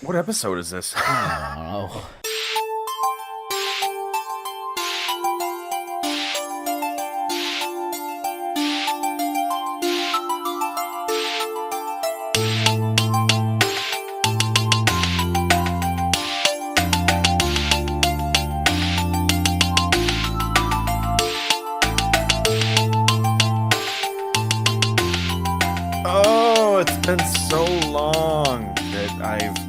What episode is this? I don't know. Oh, it's been so long that I've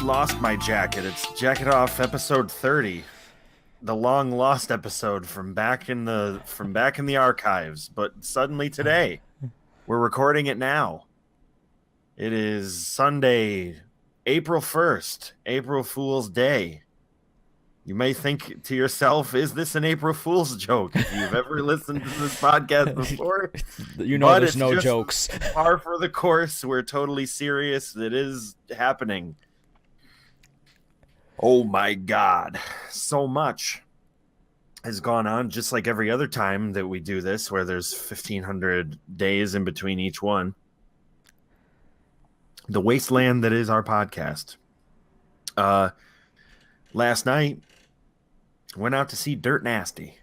lost my jacket. It's Jacket Off episode 30, the long lost episode from back in the archives. But suddenly today, we're recording it now. It is Sunday, April 1st, April Fool's Day. You may think to yourself, is this an April Fool's joke? If you've ever listened to this podcast before, but There's it's no just jokes. par for the course. We're totally serious. It is happening. Oh my God. So much has gone on, just like every other time that we do this, where there's 1,500 days in between each one. The wasteland that is our podcast. Last night, went out to see Dirt Nasty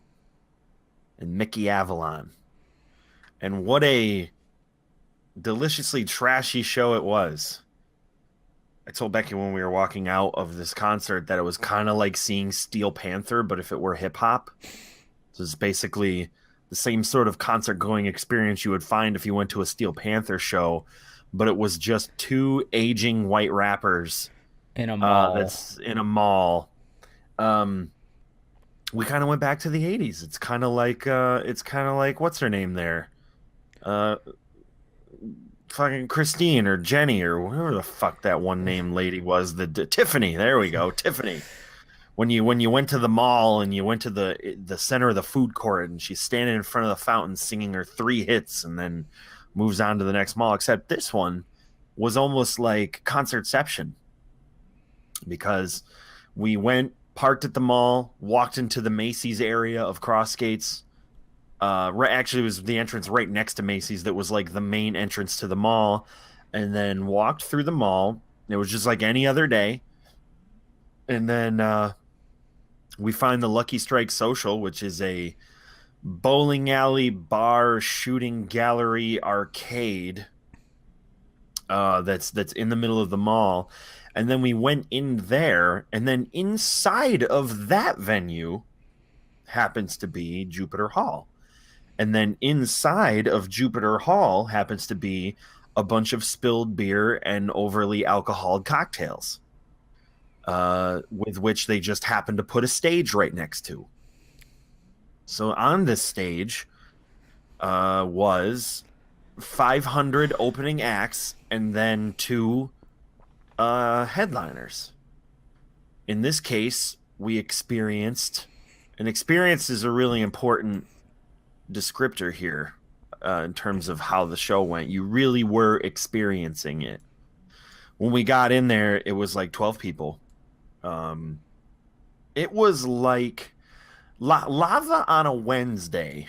and Mickey Avalon. And what a deliciously trashy show it was. I told Becky when we were walking out of this concert that it was kind of like seeing Steel Panther, but if it were hip hop. So it's basically the same sort of concert going experience you would find if you went to a Steel Panther show, but it was just two aging white rappers In a mall. that's in a mall. We kind of went back to the 80s. It's kind of like what's her name there? Fucking Christine or Jenny or whoever the fuck that one name lady was. Tiffany. There we go, Tiffany. When you went to the mall and you went to the center of the food court and she's standing in front of the fountain singing her three hits and then moves on to the next mall. Except this one was almost like Concertception because we went, parked at the mall, walked into the Macy's area of Crossgates. Actually, it was the entrance right next to Macy's that was like the main entrance to the mall, and then walked through the mall. It was just like any other day. And then we find the Lucky Strike Social, which is a bowling alley, bar, shooting gallery, arcade that's in the middle of the mall. And then we went in there, and then inside of that venue happens to be Jupiter Hall. And then inside of Jupiter Hall happens to be a bunch of spilled beer and overly alcoholed cocktails, with which they just happened to put a stage right next to. So on this stage was 500 opening acts and then two headliners. In this case, we experienced, and experience is a really important descriptor here in terms of how the show went. You really were experiencing it. When we got in there, it was like 12 people. It was like Lava on a Wednesday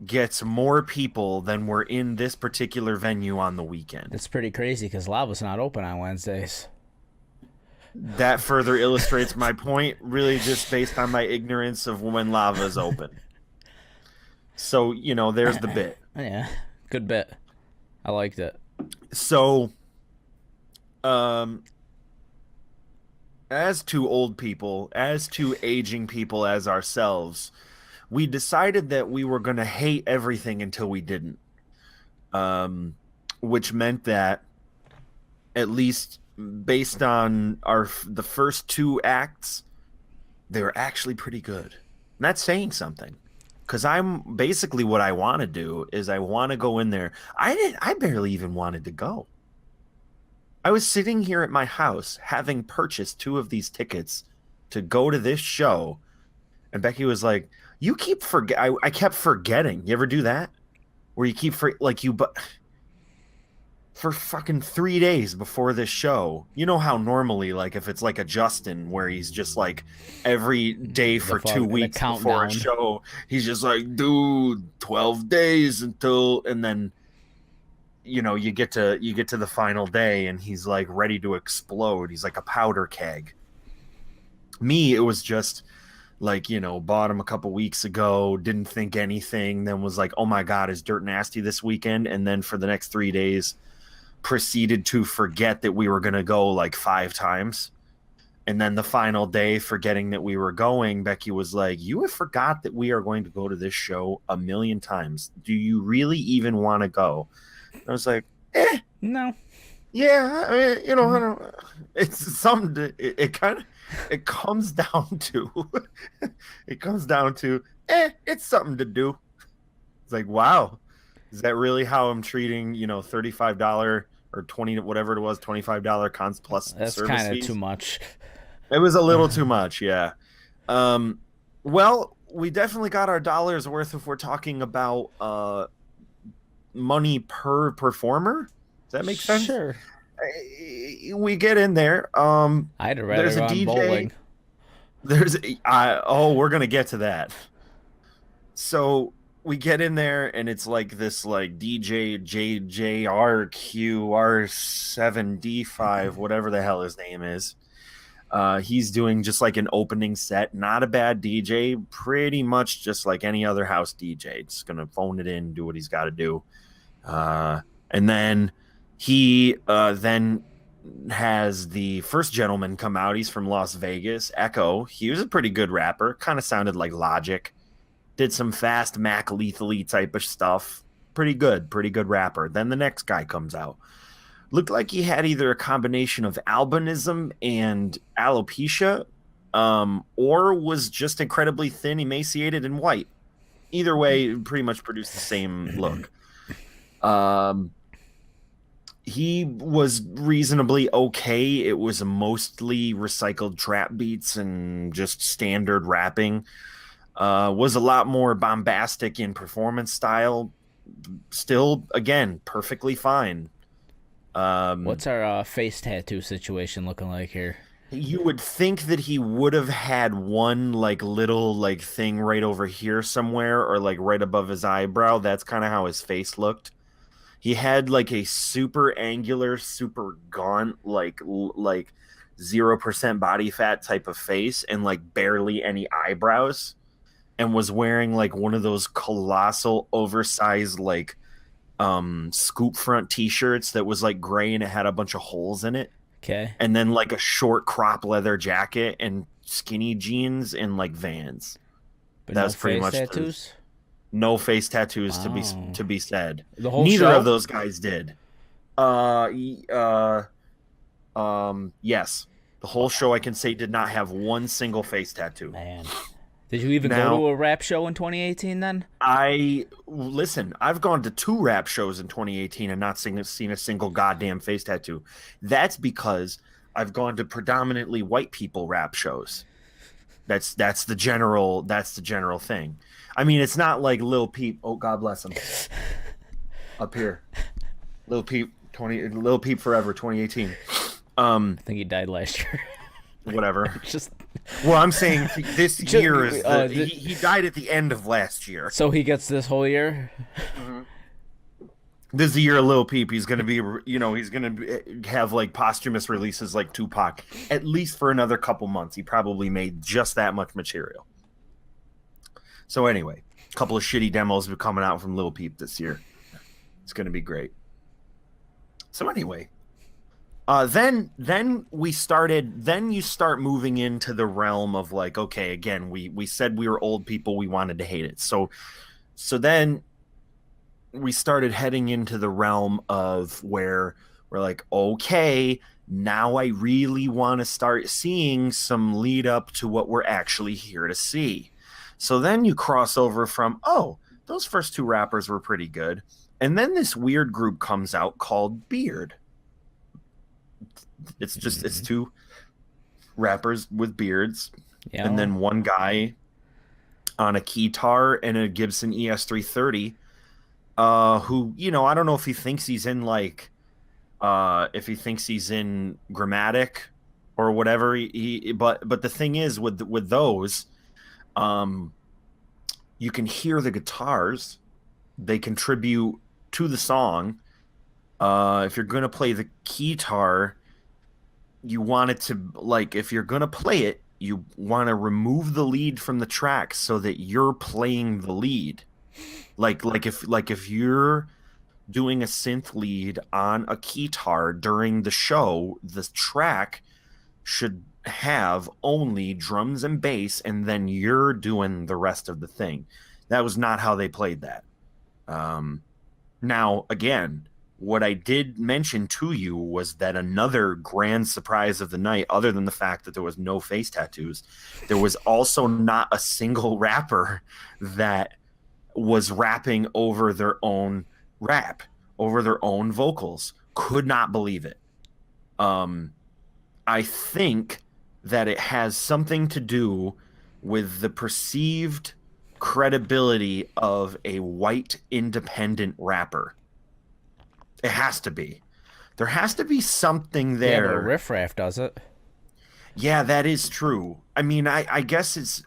gets more people than were in this particular venue on the weekend. It's pretty crazy because Lava's not open on Wednesdays. That further illustrates my point, really just based on my ignorance of when Lava is open. So, there's the bit. Yeah, good bit. I liked it. So, as two old people, as two aging people as ourselves, we decided that we were going to hate everything until we didn't. Which meant that, at least based on the first two acts, they were actually pretty good. And that's saying something. Because I'm basically what I want to do is I want to go in there. I barely even wanted to go. I was sitting here at my house having purchased two of these tickets to go to this show. And Becky was like, you keep I kept forgetting. You ever do that? Where you keep for fucking 3 days before this show. You know how normally, like, if it's like a Justin where he's just like every day for 2 weeks before a show, he's just like, dude, 12 days until, and then you get to the final day and he's like ready to explode. He's like a powder keg. Me, it was just like, bought him a couple weeks ago, didn't think anything, then was like, oh my God, is Dirt Nasty this weekend? And then for the next 3 days, proceeded to forget that we were going to go like 5 times. And then the final day, forgetting that we were going, Becky was like, you have forgot that we are going to go to this show a million times. Do you really even want to go? I was like, No. yeah, I mean, I don't. It's something. It kind of it comes down to it comes down to it's something to do. It's like, wow, is that really how I'm treating $35 or 20 whatever it was, $25 cons plus That's service kind of too fees? much. It was a little too much, yeah. Um, well, we definitely got our dollars worth if we're talking about money per performer. Does that make sense? Sure. We get in there. I'd rather There's a go on DJ. bowling. We're gonna get to that. So we get in there, and it's like this, like DJ JJRQR7D5, whatever the hell his name is. He's doing just like an opening set. Not a bad DJ. Pretty much just like any other house DJ. Just gonna phone it in, do what he's got to do. And then he then has the first gentleman come out. He's from Las Vegas, Echo. He was a pretty good rapper. Kind of sounded like Logic. Did some fast Mac lethally type of stuff. Pretty good rapper. Then the next guy comes out. Looked like he had either a combination of albinism and alopecia, or was just incredibly thin, emaciated, and white. Either way, pretty much produced the same look. He was reasonably okay. It was mostly recycled trap beats and just standard rapping. Was a lot more bombastic in performance style. Still, again, perfectly fine. What's our face tattoo situation looking like here? You would think that he would have had one like little like thing right over here somewhere, or like right above his eyebrow. That's kind of how his face looked. He had like a super angular, super gaunt, like 0% body fat type of face, and like barely any eyebrows, and was wearing like one of those colossal oversized like scoop front t-shirts that was like gray and it had a bunch of holes in it, Okay. and then like a short crop leather jacket and skinny jeans and like Vans. But no That's pretty face much tattoos? no face tattoos Wow. to be said. The whole Neither show? of those guys did. Uh, y- uh, yes, the whole show I can say did not have one single face tattoo. Man. Did you even go Now, to a rap show in 2018 then? I've gone to 2 rap shows in 2018 and not seen a single goddamn face tattoo. That's because I've gone to predominantly white people rap shows. That's the general thing. I mean, it's not like Lil Peep. Oh, God bless him. Up here, Lil Peep forever 2018. I think he died last year. Whatever. Just Well, I'm saying this year is he died at the end of last year. so he gets this whole year. This is the year of Lil Peep. He's gonna be, he's gonna have like posthumous releases like Tupac, at least for another couple months. He probably made just that much material. So anyway, a couple of shitty demos are coming out from Lil Peep this year. It's gonna be great. So anyway, then we started. Then you start moving into the realm of like, okay, again, we said we were old people. We wanted to hate it. So then we started heading into the realm of where we're like, okay, now I really want to start seeing some lead up to what we're actually here to see. So then you cross over from, oh, those first 2 rappers were pretty good. And then this weird group comes out called Beard. It's 2 rappers with beards, Yeah. and then one guy on a keytar and a Gibson ES330, who, I don't know if he thinks he's in like if he thinks he's in Grammatic or whatever. But the thing is with those, you can hear the guitars. They contribute to the song. If you're gonna play the guitar, you want it to like if you're gonna play it, you want to remove the lead from the track so that you're playing the lead. Like if you're doing a synth lead on a guitar during the show, the track should have only drums and bass, and then you're doing the rest of the thing. That was not how they played that. Um, Now, again, what I did mention to you was that another grand surprise of the night, other than the fact that there was no face tattoos, there was also not a single rapper that was rapping over their own rap, over their own vocals. Could not believe it. Um, I think that it has something to do with the perceived credibility of a white independent rapper. It has to be. There has to be something Yeah, but there. Riff Raff does it. Yeah, that is true. I mean, I guess it's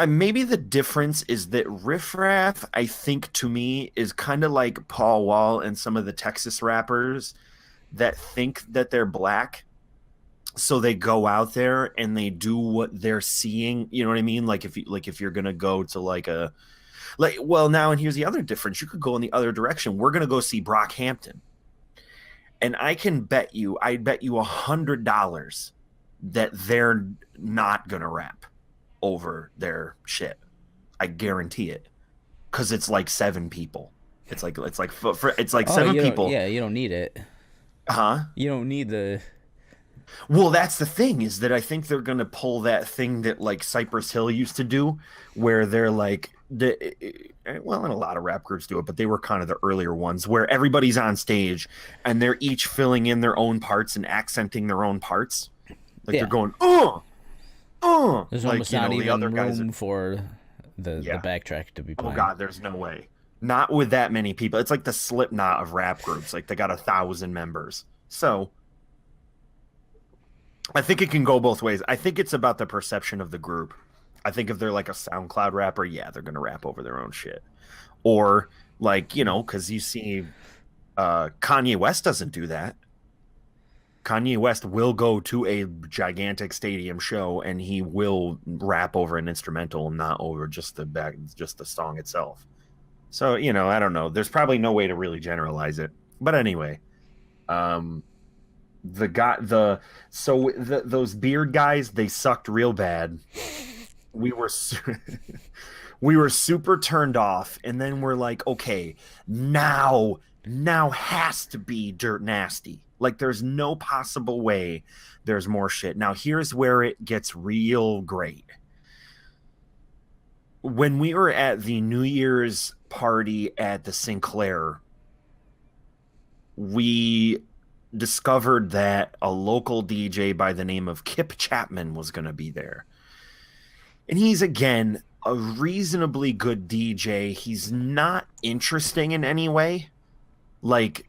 maybe the difference is that Riff Raff, I think to me, is kind of like Paul Wall and some of the Texas rappers that think that they're black. So they go out there and they do what they're seeing. You know what I mean? Like if you're gonna go to well, now, and here's the other difference. You could go in the other direction. We're gonna go see Brockhampton, and I bet you $100 that they're not gonna rap over their shit. I guarantee it, because it's like seven people. It's like Oh, seven you don't. people, Yeah, you don't need it. huh? You don't need the. Well, that's the thing, is that I think they're gonna pull that thing that like Cypress Hill used to do, where they're like well, and a lot of rap groups do it, but they were kind of the earlier ones where everybody's on stage and they're each filling in their own parts and accenting their own parts. Like Yeah. they're going, There's like, almost you not know, the even other guys room are, for the yeah. backtrack to be Oh playing. God, there's no way. Not with that many people. It's like the Slipknot of rap groups. Like they got 1,000 members. So I think it can go both ways. I think it's about the perception of the group. I think if they're like a SoundCloud rapper, yeah, they're gonna rap over their own shit. Or like, because you see Kanye West doesn't do that. Kanye West will go to a gigantic stadium show and he will rap over an instrumental, not over just the song itself. So, I don't know. There's probably no way to really generalize it. But anyway, those beard guys, they sucked real bad. We were we were super turned off, and then we're like, okay, now has to be Dirt Nasty. Like there's no possible way there's more shit. Now here's where it gets real great. When we were at the New Year's party at the Sinclair, we discovered that a local DJ by the name of Kip Chapman was going to be there. And he's, again, a reasonably good DJ. He's not interesting in any way. Like,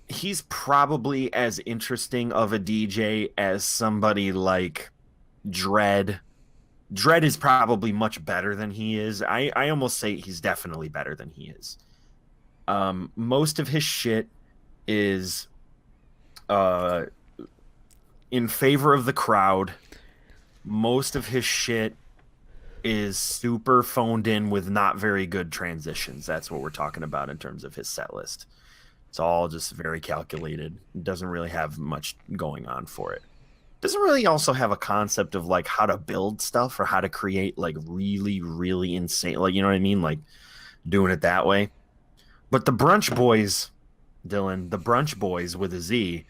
he's probably as interesting of a DJ as somebody like Dredd. Dredd is probably much better than he is. I almost say he's definitely better than he is. Most of his shit is in favor of the crowd. Most of his shit is super phoned in with not very good transitions. That's what we're talking about in terms of his set list. It's all just very calculated. It doesn't really have much going on for it. Doesn't really also have a concept of like how to build stuff or how to create like really, really insane, like, you know what I mean? Like doing it that way. But the Brunch Boys, Dylan, the Brunch Boys with a Z,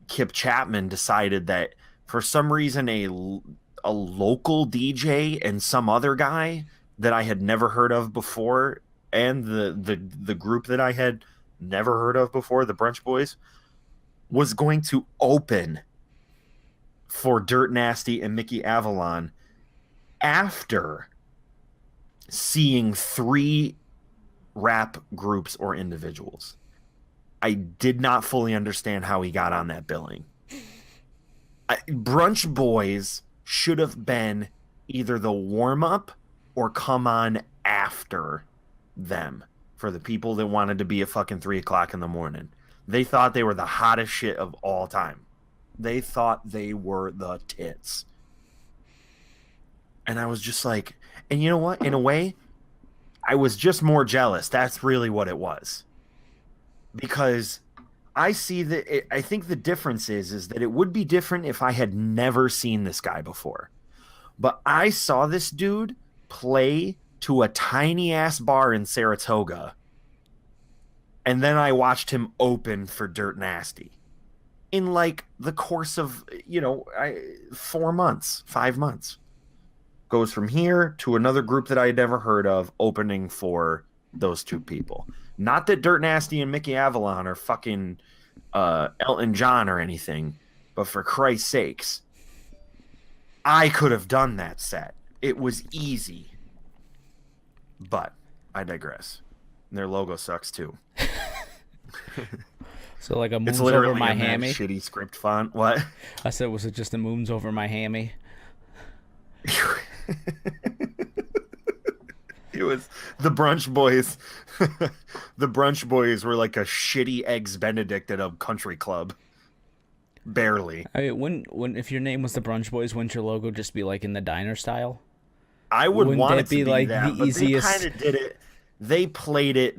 Kip Chapman decided that for some reason a local DJ and some other guy that I had never heard of before, and the group that I had never heard of before, the Brunch Boys, was going to open for Dirt Nasty and Mickey Avalon after seeing 3 rap groups or individuals. I did not fully understand how he got on that billing. Brunch Boys should have been either the warm-up or come on after them. for the people that wanted to be at fucking 3 o'clock in the morning. They thought they were the hottest shit of all time. They thought they were the tits. And I was just like, and you know what? In a way, I was just more jealous. That's really what it was. Because I see that I think the difference is that it would be different if I had never seen this guy before. But I saw this dude play to a tiny ass bar in Saratoga. And then I watched him open for Dirt Nasty in like the course of, 4 months, 5 months. Goes from here to another group that I had never heard of, opening for those two people. Not that Dirt Nasty and Mickey Avalon are fucking Elton John or anything, but for Christ's sakes, I could have done that set. It was easy. But I digress. And their logo sucks too. So like a moon's it's literally over my in that hammy. shitty script font. What? I said, was it just a moon's over my hammy? It was the Brunch Boys. The Brunch Boys were like a shitty Eggs Benedict at a country club. Barely. I mean, when if your name was the Brunch Boys, wouldn't your logo just be like in the diner style? I would Wouldn't want that it to be be like that, the but easiest? they kind of did it. They played it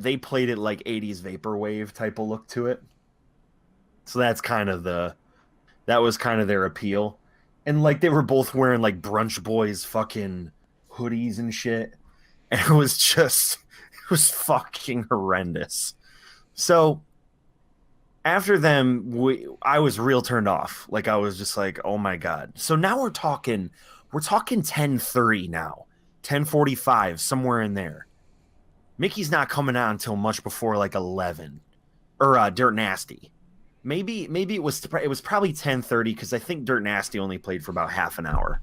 like 80s vaporwave type of look to it. So that was kind of their appeal. And like they were both wearing like Brunch Boys fucking hoodies and shit. And it was fucking horrendous. So after them, I was real turned off. Like I was just like, oh my God. So now we're talking 10:30 now. 10:45, somewhere in there. Mickey's not coming out until much before like 11. Or Dirt Nasty. Maybe it was probably 10:30 because I think Dirt Nasty only played for about half an hour.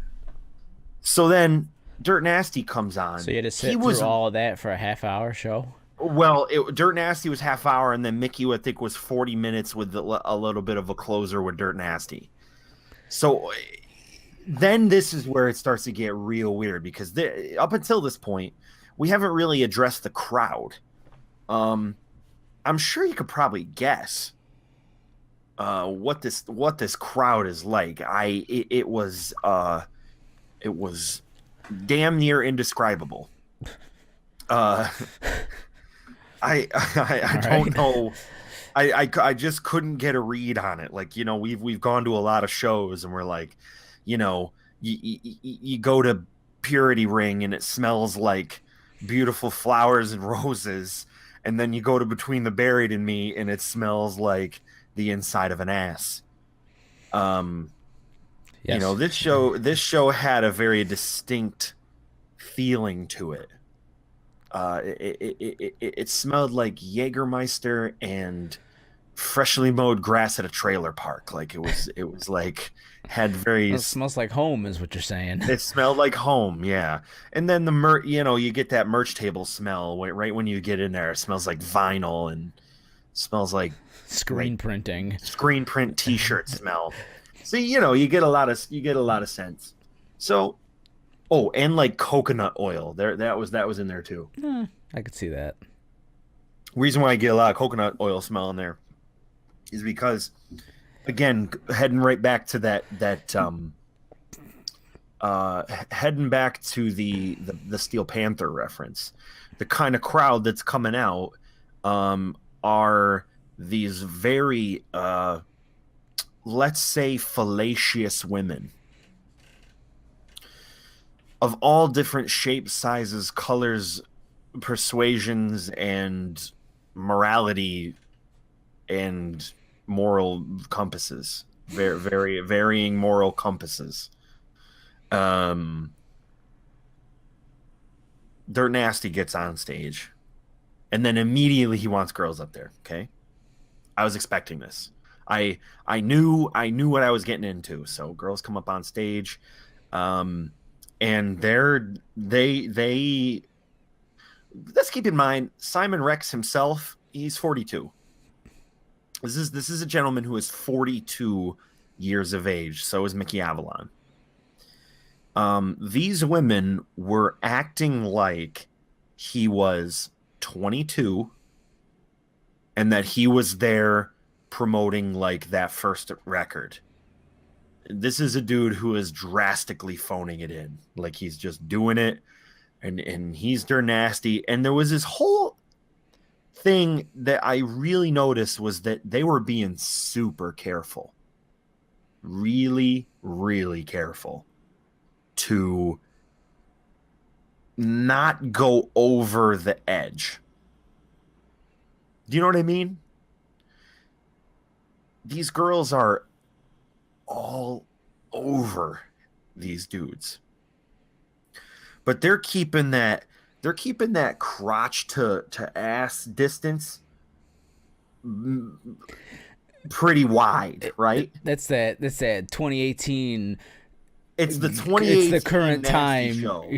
So then Dirt Nasty comes on. So you had to sit through all of that for a half-hour show? Well, Dirt Nasty was half hour, and then Mickey, I think, was 40 minutes with a little bit of a closer with Dirt Nasty. So then this is where it starts to get real weird because up until this point, we haven't really addressed the crowd. I'm sure you could probably guess what this crowd is like. It was damn near indescribable. I don't know. I just couldn't get a read on it. Like, we've gone to a lot of shows and we're like, you go to Purity Ring and it smells like beautiful flowers and roses, and then you go to Between the Buried and Me and it smells like the inside of an ass. Yes. This show had a very distinct feeling to it. It smelled like Jägermeister and freshly mowed grass at a trailer park. Like it was like had very. It smells like home, is what you're saying. It smelled like home, yeah. And then you get that merch table smell right when you get in there. It smells like vinyl and smells like screen printing, screen print T-shirt smell. So you get a lot of scents. So. Oh, and like coconut oil. That was in there too. I could see that. Reason why I get a lot of coconut oil smell in there is because, again, heading right back to heading back to the Steel Panther reference. The kind of crowd that's coming out are these very let's say fallacious women. Of all different shapes, sizes, colors, persuasions, and morality and moral compasses. Very, very varying moral compasses. Dirt Nasty gets on stage. And then immediately he wants girls up there. Okay. I was expecting this. I knew what I was getting into. So girls come up on stage. And they let's keep in mind Simon Rex himself, he's 42. This is a gentleman who is 42 years of age. So is Mickey Avalon. These women were acting like he was 22 and that he was there promoting like that first record. This is a dude who is drastically phoning it in. Like he's just doing it and he's Dirt Nasty. And there was this whole thing that I really noticed was that they were being super careful. Really, really careful to not go over the edge. Do you know what I mean? These girls are all over these dudes. But they're keeping that crotch to ass distance pretty wide, right? That's that 2018. It's the 2018. It's the current time show.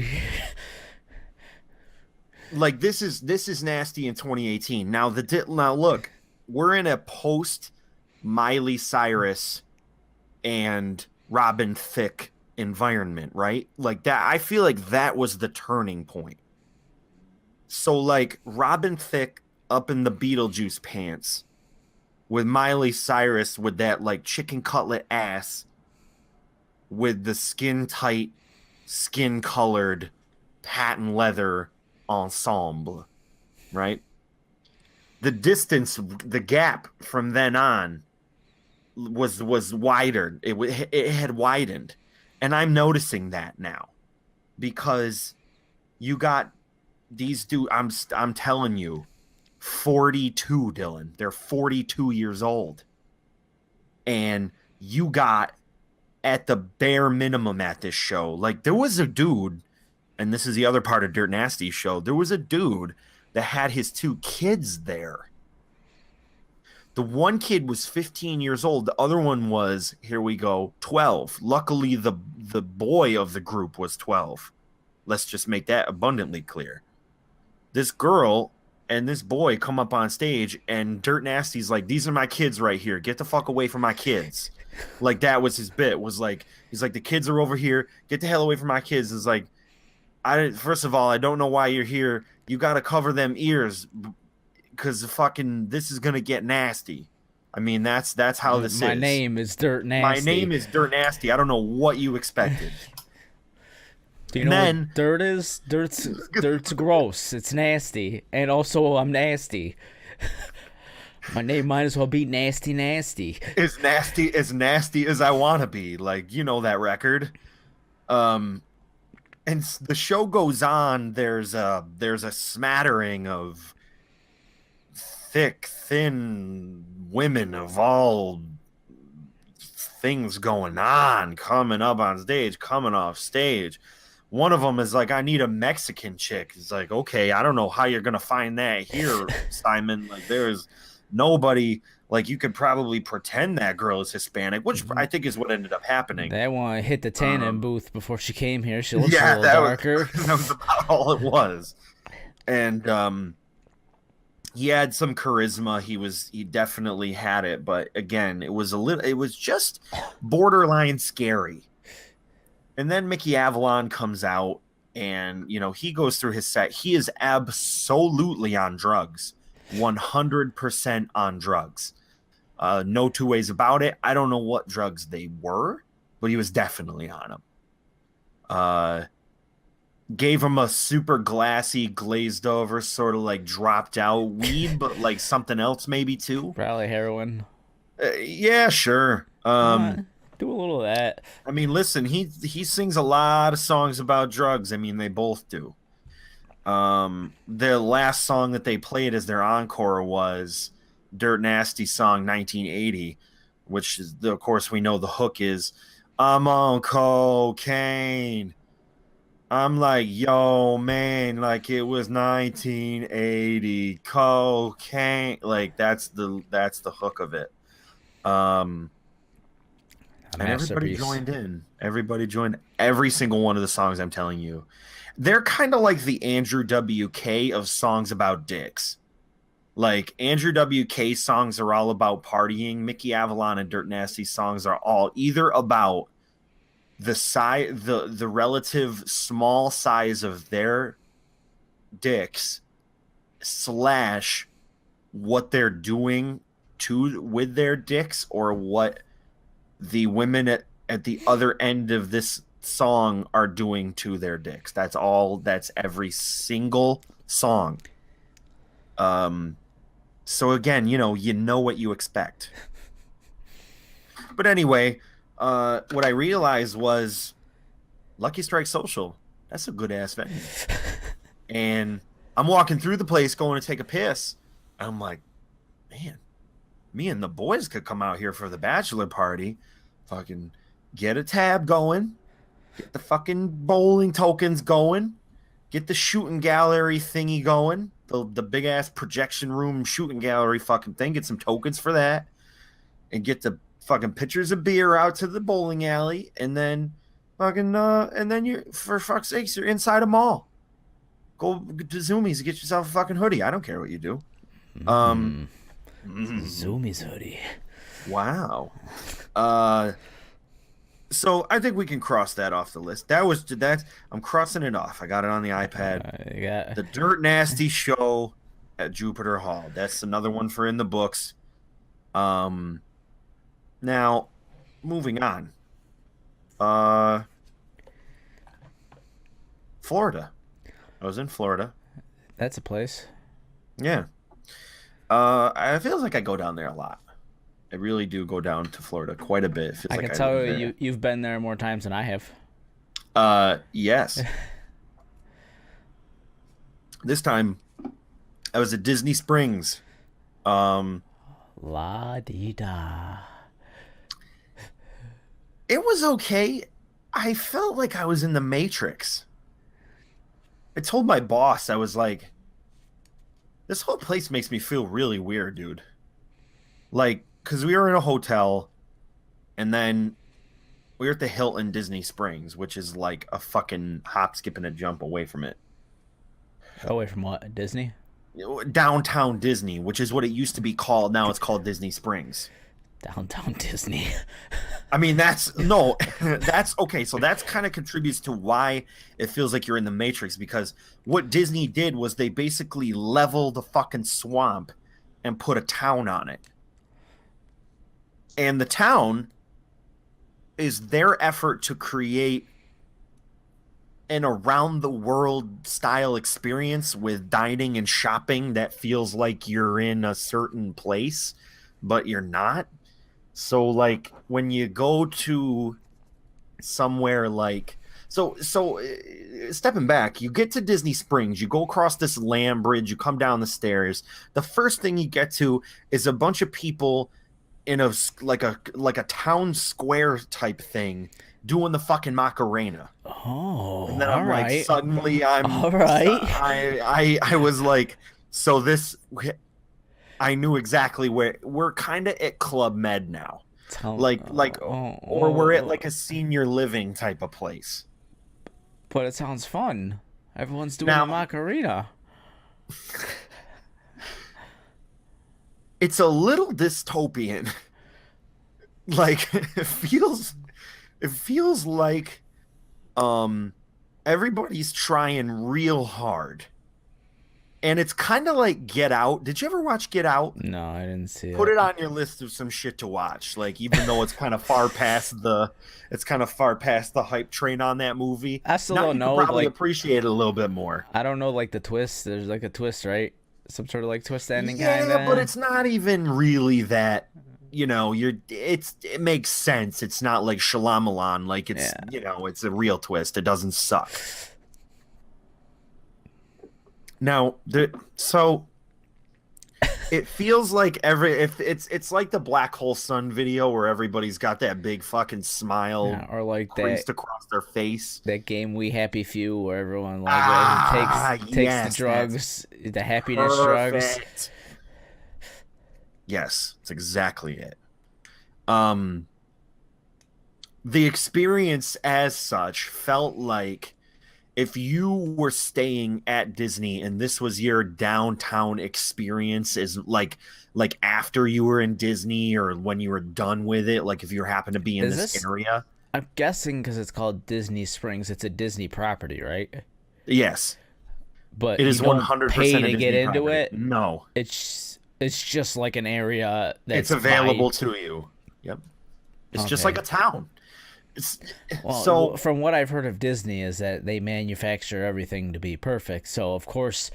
Like this is nasty in 2018. Now look, we're in a post Miley Cyrus and Robin Thicke environment, right? Like that, I feel like that was the turning point. So like Robin Thicke up in the Beetlejuice pants with Miley Cyrus with that like chicken cutlet ass with the skin tight, skin colored patent leather ensemble, right? The distance, the gap from then on was wider. It had widened, and I'm noticing that now because you got these dudes. I'm telling you, 42, Dylan. They're 42 years old, and you got at the bare minimum at this show. Like there was a dude. And this is the other part of Dirt Nasty's show. There was a dude that had his 2 kids there. The one kid was 15 years old. The other one was, here we go, 12. Luckily, the boy of the group was 12. Let's just make that abundantly clear. This girl and this boy come up on stage, and Dirt Nasty's like, these are my kids right here. Get the fuck away from my kids. Like, that was his bit. Was like, he's like, the kids are over here. Get the hell away from my kids. It's like, first of all, I don't know why you're here. You got to cover them ears because fucking this is going to get nasty. I mean, that's how this is. My name is Dirt Nasty. My name is Dirt Nasty. I don't know what you expected. Do you know what dirt is? Dirt's gross. It's nasty. And also, I'm nasty. My name might as well be Nasty Nasty. As nasty as I want to be. Like, you know that record. And the show goes on. There's a smattering of thick, thin women of all things going on, coming up on stage, coming off stage. One of them is like, I need a Mexican chick. It's like, okay, I don't know how you're going to find that here, Simon. Like, there's nobody. Like, you could probably pretend that girl is Hispanic, which I think is what ended up happening. That one hit the tannin booth before she came here. She looks a little darker. That was about all it was. And he had some charisma. He definitely had it. But again, it was just borderline scary. And then Mickey Avalon comes out and, you know, he goes through his set. He is absolutely on drugs. 100% on drugs. No two ways about it. I don't know what drugs they were, but he was definitely on them. Gave him a super glassy, glazed over, sort of like dropped out weed, but like something else maybe too. Probably heroin. Yeah, sure. Do a little of that. I mean, listen, he sings a lot of songs about drugs. I mean, they both do. The last song that they played as their encore was Dirt Nasty song 1980, which is, of course, we know the hook is, I'm on cocaine. I'm like, yo, man, like it was 1980, cocaine. Like that's the hook of it. And everybody joined in. Everybody joined every single one of the songs. I'm telling you, they're kind of like the Andrew WK of songs about dicks. Like Andrew WK songs are all about partying. Mickey Avalon and Dirt Nasty songs are all either about the relative small size of their dicks, slash what they're doing to with their dicks, or what the women at the other end of this song are doing to their dicks. That's all. That's every single song. So again, you know what you expect. But anyway, what I realized was Lucky Strike Social. That's a good ass venue. And I'm walking through the place going to take a piss. And I'm like, man, me and the boys could come out here for the bachelor party. Fucking get a tab going. Get the fucking bowling tokens going. Get the shooting gallery thingy going. The big ass projection room shooting gallery fucking thing. Get some tokens for that. And get the fucking pitchers of beer out to the bowling alley. And then and then you're, for fuck's sakes, you're inside a mall. Go to Zoomies and get yourself a fucking hoodie. I don't care what you do. Zoomies hoodie. Wow. So I think we can cross that off the list. I'm crossing it off. I got it on the iPad. The Dirt Nasty Show at Jupiter Hall. That's another one for in the books. Now, moving on. Florida. I was in Florida. That's a place. Yeah. I feel like I go down there a lot. I really do go down to Florida quite a bit. I can tell you've been there more times than I have. Yes. This time, I was at Disney Springs. La-di-da. It was okay. I felt like I was in the Matrix. I told my boss, I was like, this whole place makes me feel really weird, dude. Like, because we were in a hotel, and then we were at the Hilton Disney Springs, which is like a fucking hop, skip, and a jump away from it. Away from what? Disney? Downtown Disney, which is what it used to be called. Now it's called Disney Springs. Downtown Disney. I mean, that's okay. So that's kind of contributes to why it feels like you're in the Matrix, because what Disney did was they basically leveled the fucking swamp and put a town on it. And the town is their effort to create an around the world style experience with dining and shopping that feels like you're in a certain place, but you're not. So like when you go to somewhere like so stepping back, you get to Disney Springs, you go across this land bridge, you come down the stairs. The first thing you get to is a bunch of people in a like a town square type thing doing the fucking Macarena. Oh, and then I'm like, right. suddenly I'm all right. I was like, so this, I knew exactly where we're kind of at Club Med now, or we're at like a senior living type of place. But it sounds fun. Everyone's doing Now, the Macarena. It's a little dystopian. Like it feels like everybody's trying real hard. And it's kind of like Get Out. Did you ever watch Get Out? No, I didn't see it. Put it on your list of some shit to watch. Like, even though it's kind of far past the hype train on that movie. I still don't know. Probably appreciate it a little bit more. I don't know, like the twist. There's like a twist, right? Some sort of like twist ending. Yeah, kinda. But it's not even really that. It makes sense. It's not like Shyamalan. Like it's it's a real twist. It doesn't suck. Now, it feels like it's like the Black Hole Sun video where everybody's got that big fucking smile, or like creased across their face. That game We Happy Few where everyone takes the drugs, the happiness drugs. Yes, it's exactly it. The experience as such felt like if you were staying at Disney and this was your downtown experience, is like after you were in Disney or when you were done with it, like if you happen to be in this area. I'm guessing because it's called Disney Springs, it's a Disney property, right? Yes. but It you is don't 100% pay a to get Disney into property. it. No, It's just like an area it's that's by. available to you. Yep. It's just like Okay. a town. It's Well, so from what I've heard of Disney is that they manufacture everything to be perfect. So of course,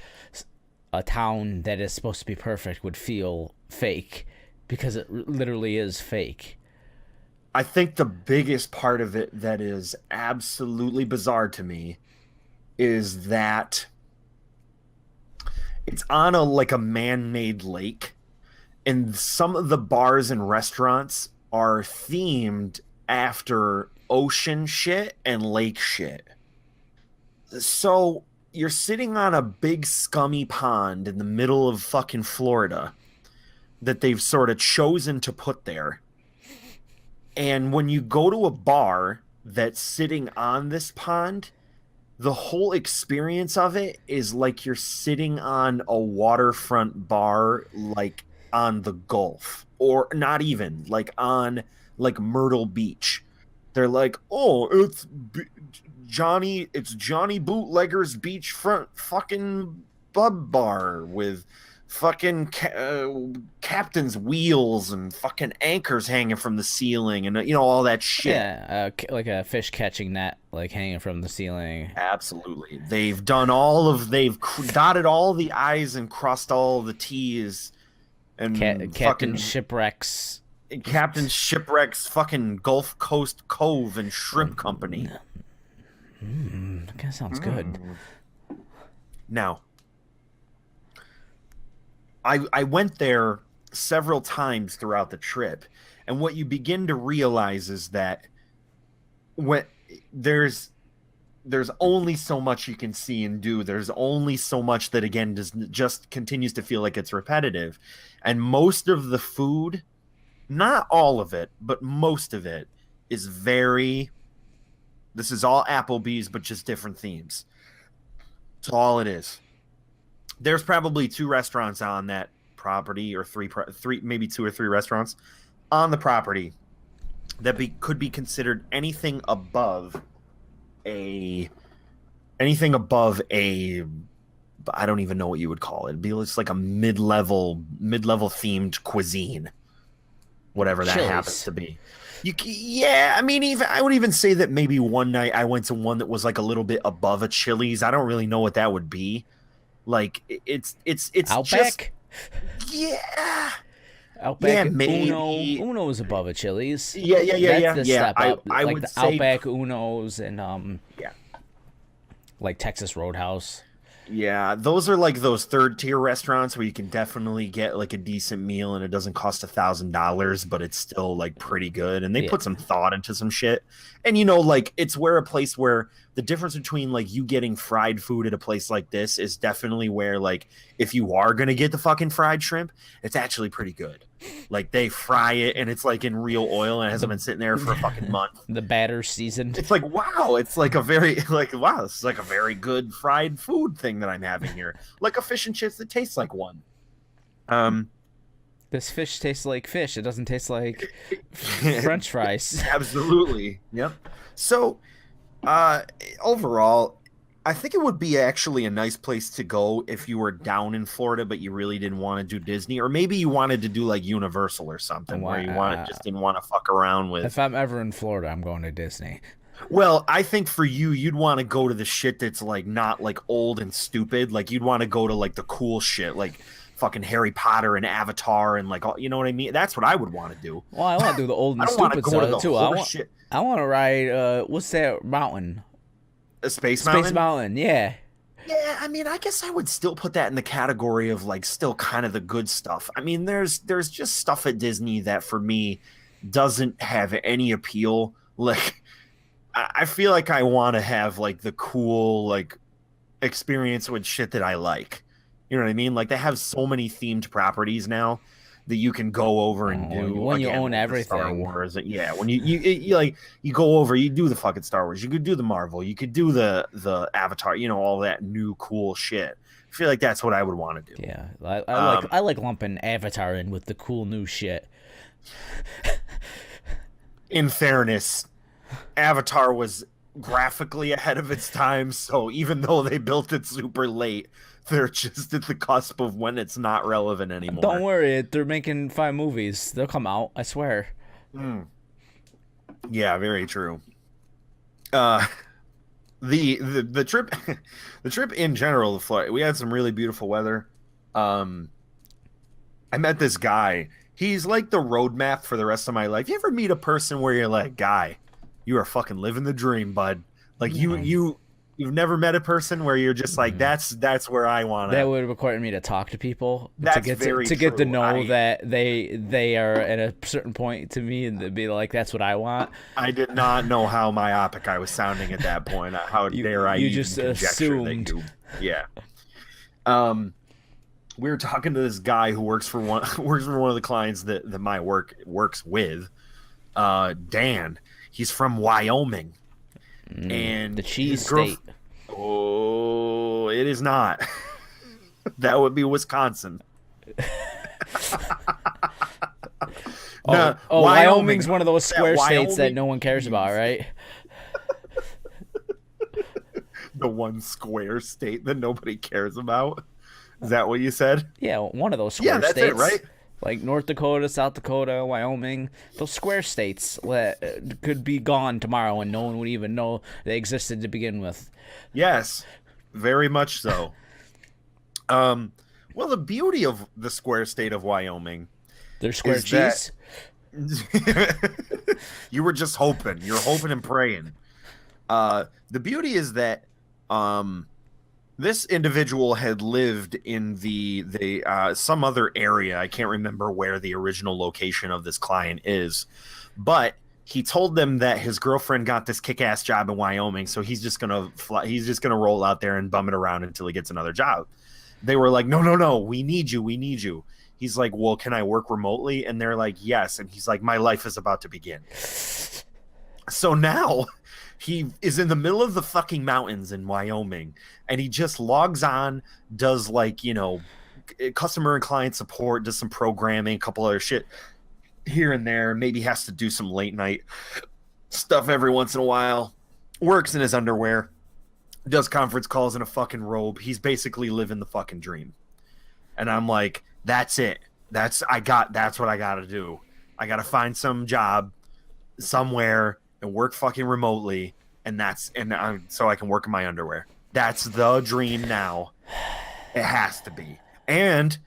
a town that is supposed to be perfect would feel fake because it literally is fake. I think the biggest part of it that is absolutely bizarre to me is that it's on a like a man-made lake, and some of the bars and restaurants are themed after ocean shit and lake shit. So you're sitting on a big scummy pond in the middle of fucking Florida that they've sort of chosen to put there. And when you go to a bar that's sitting on this pond, the whole experience of it is like you're sitting on a waterfront bar, like on the Gulf, or not even like on like Myrtle Beach. They're like, oh, it's Johnny Bootlegger's beachfront fucking bub bar with fucking captain's wheels and fucking anchors hanging from the ceiling and all that shit. Yeah, like a fish catching net, like hanging from the ceiling. Absolutely. They've dotted all the I's and crossed all the T's and Captain fucking Shipwrecks. Captain Shipwreck's fucking Gulf Coast Cove and Shrimp Company. That kind of sounds good. Now, I went there several times throughout the trip, and what you begin to realize is that when there's only so much you can see and do. There's only so much that again just continues to feel like it's repetitive, and most of the food, not all of it, but most of it is very. This is all Applebee's, but just different themes. That's all it is. There's probably 2 restaurants on that property, or three, maybe 2 or 3 restaurants on the property that could be considered anything above a I don't even know what you would call it. It'd be just like a mid-level themed cuisine, whatever that Chili's. happens to be. Yeah, I mean, even I would even say that maybe one night I went to one that was like a little bit above a Chili's. I don't really know what that would be. Like it's Outback. Just, yeah. Outback. Yeah, maybe. Uno is above a Chili's. Yeah. That's the step up. I like would the say Outback Unos and yeah. like Texas Roadhouse. Yeah, those are like those 3rd-tier restaurants where you can definitely get like a decent meal and it doesn't cost $1,000, but it's still like pretty good. And they put some thought into some shit. And like it's where a place where the difference between like you getting fried food at a place like this is definitely where like if you are gonna get the fucking fried shrimp, it's actually pretty good. Like they fry it and it's like in real oil and it hasn't been sitting there for a fucking month. The batter seasoned. It's like wow, it's like a very wow, this is like a very good fried food thing that I'm having here. Like a fish and chips that tastes like one. This fish tastes like fish. It doesn't taste like French fries. Absolutely. Yep. So overall, I think it would be actually a nice place to go if you were down in Florida, but you really didn't want to do Disney, or maybe you wanted to do like Universal or something, where you just didn't want to fuck around with. If I'm ever in Florida, I'm going to Disney. Well, I think for you'd want to go to the shit that's like not like old and stupid. Like you'd want to go to like the cool shit, like fucking Harry Potter and Avatar and like all, you know what I mean? That's what I would want to do. Well, I want to do the old and stupid stuff too. I want to ride what's that mountain? A Space Mountain? Space Mountain, yeah. Yeah, I mean, I guess I would still put that in the category of like still kind of the good stuff. I mean, there's just stuff at Disney that for me doesn't have any appeal. Like I feel like I want to have like the cool like experience with shit that I like. You know what I mean? Like they have so many themed properties now that you can go over and do when you own everything. Star Wars. Yeah, when you like you go over, you do the fucking Star Wars. You could do the Marvel. You could do the Avatar. All that new cool shit. I feel like that's what I would want to do. Yeah, I like lumping Avatar in with the cool new shit. In fairness, Avatar was graphically ahead of its time. So even though they built it super late, they're just at the cusp of when it's not relevant Don't anymore. worry, they're making 5 movies. They'll come out, I swear. Mm. Yeah, very true. Uh, the trip, the trip in general to Florida, we had some really beautiful weather. Um, I met this guy. He's like the roadmap for the rest of my life. You ever meet a person where you're like, guy, you are fucking living the dream, bud. Like No. you've never met a person where you're just like, Mm. that's where I That wanna. would require me to talk to people to That's get very to get to true. know that they are at a certain point to me and to be like, that's what I want. I did not know how myopic I was sounding at that point. How dare I You even just conjecture that assumed. you? Yeah. Um, we were talking to this guy who works for one works for one of the clients that my work works with. Dan. He's from Wyoming, The and cheese his girl. state. Oh, it is not. That would be Wisconsin. No, Wyoming's one of those that square states that Wyoming no one cares about, cheese. right? The one square state that nobody cares about. Is that what you said? Yeah, one of those Yeah, square that's states. it, right? Like North Dakota, South Dakota, Wyoming, those square states could be gone tomorrow and no one would even know they existed to begin with. Yes, very much so. Well, the beauty of the square state of Wyoming They're square is that cheese? you were just hoping. You're hoping and praying. The beauty is that this individual had lived in the some other area. I can't remember where the original location of this client is, but he told them that his girlfriend got this kick-ass job in Wyoming, so he's just gonna fly, he's just gonna roll out there and bum it around until he gets another job. They were like, no, we need you, we need you. He's like, well, can I work remotely? And they're like, yes. And he's like, my life is about to begin. So now he is in the middle of the fucking mountains in Wyoming, and he just logs on, does like, customer and client support, does some programming, a couple other shit here and there, maybe has to do some late night stuff every once in a while, works in his underwear, does conference calls in a fucking robe. He's basically living the fucking dream. And I'm like, that's it. That's what I got to do. I got to find some job somewhere and work fucking remotely, so I can work in my underwear. That's the dream now. It has to be. And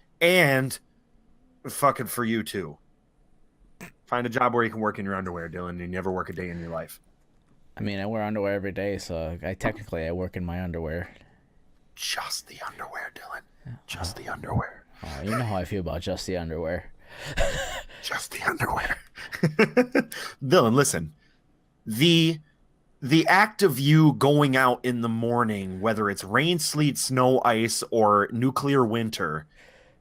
fucking for you too. Find a job where you can work in your underwear, Dylan, and you never work a day in your life. I mean, I wear underwear every day, so I work in my underwear. Just the underwear, Dylan. Just the underwear. Oh, you know how I feel about just the underwear. Just the underwear. Dylan, listen. The act of you going out in the morning, whether it's rain, sleet, snow, ice, or nuclear winter,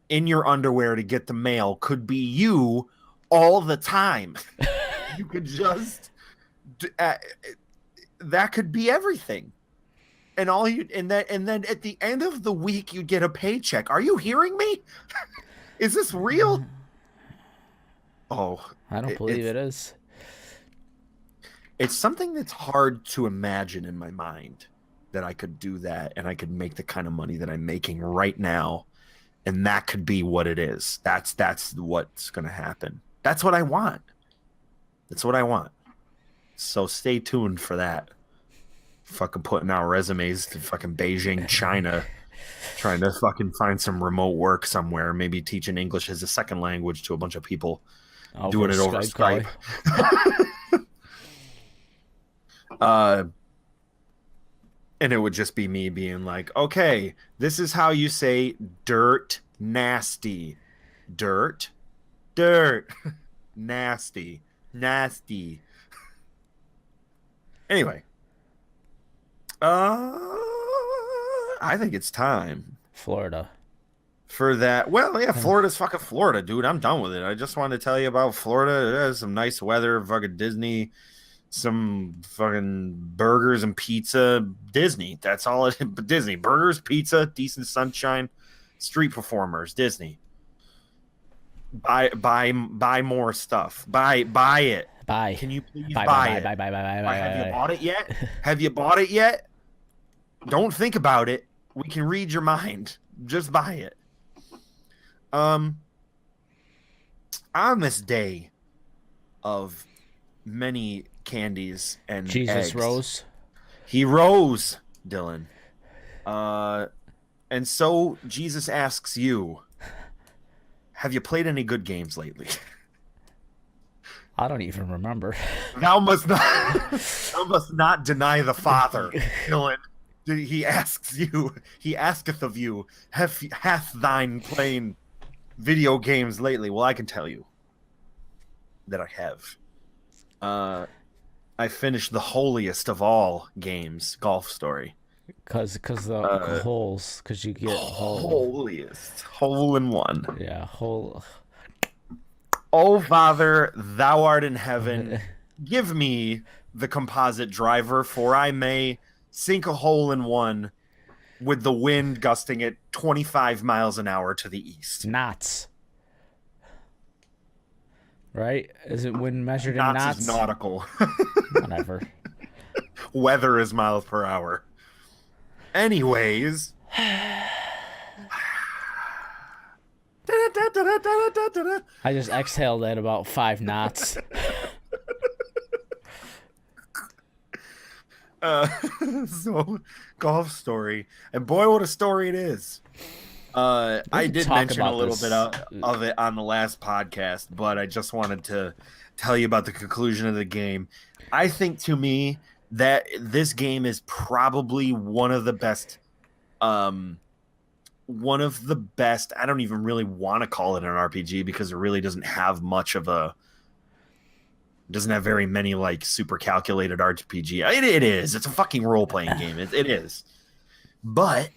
in your underwear to get the mail could be you all the time. You could just that could be everything. And then at the end of the week you get a paycheck. Are you hearing me? Is this real? Oh, I don't believe it is. It's something that's hard to imagine in my mind that I could do that and I could make the kind of money that I'm making right now, and that could be what it is. That's what's going to happen. That's what I want. That's what I want. So stay tuned for that. Fucking putting out resumes to fucking Beijing, China, trying to fucking find some remote work somewhere, maybe teaching English as a second language to a bunch of people, doing it over Skype. And it would just be me being like, okay, this is how you say dirt nasty. Dirt, nasty. Anyway, I think it's time Florida. for that. Well, yeah, Florida's fucking Florida, dude. I'm done with it. I just wanted to tell you about Florida. It has some nice weather, fucking Disney, some fucking burgers and pizza. Disney. That's all it is. Disney. Burgers, pizza, decent sunshine, street performers, Disney. Buy more stuff. Buy it. Bye. Can you please Bye, bye, buy bye, it? bye, bye, bye, bye, bye, Have you bye, bought it yet? Have you bought it yet? Don't think about it. We can read your mind. Just buy it. Um, on this day of many candies and Jesus eggs, rose. he rose, Dylan. Uh, and so Jesus asks you, have you played any good games lately? I don't even remember. Thou must not, thou must not deny the Father, Dylan. He asks you, he asketh of you, hath thine playing video games lately? Well, I can tell you that I have. I finished the holiest of all games, Golf Story. Cause the holes, cause you get Holiest, hole in one. Yeah, hole. Oh, Father, thou art in heaven. Give me the composite driver, for I may sink a hole in one with the wind gusting at 25 miles an hour to the east. Knots. Right? Is it when measured in Knots knots? is nautical. Whatever. Weather is miles per hour. Anyways. I just exhaled at about 5 knots. So, Golf Story. And boy, what a story it is. I did mention a little bit of it on the last podcast, but I just wanted to tell you about the conclusion of the game. I think, to me, that this game is probably one of the best I don't even really want to call it an RPG because it really doesn't have doesn't have very many like super calculated RPG. It is. It's a fucking role-playing game. It is. But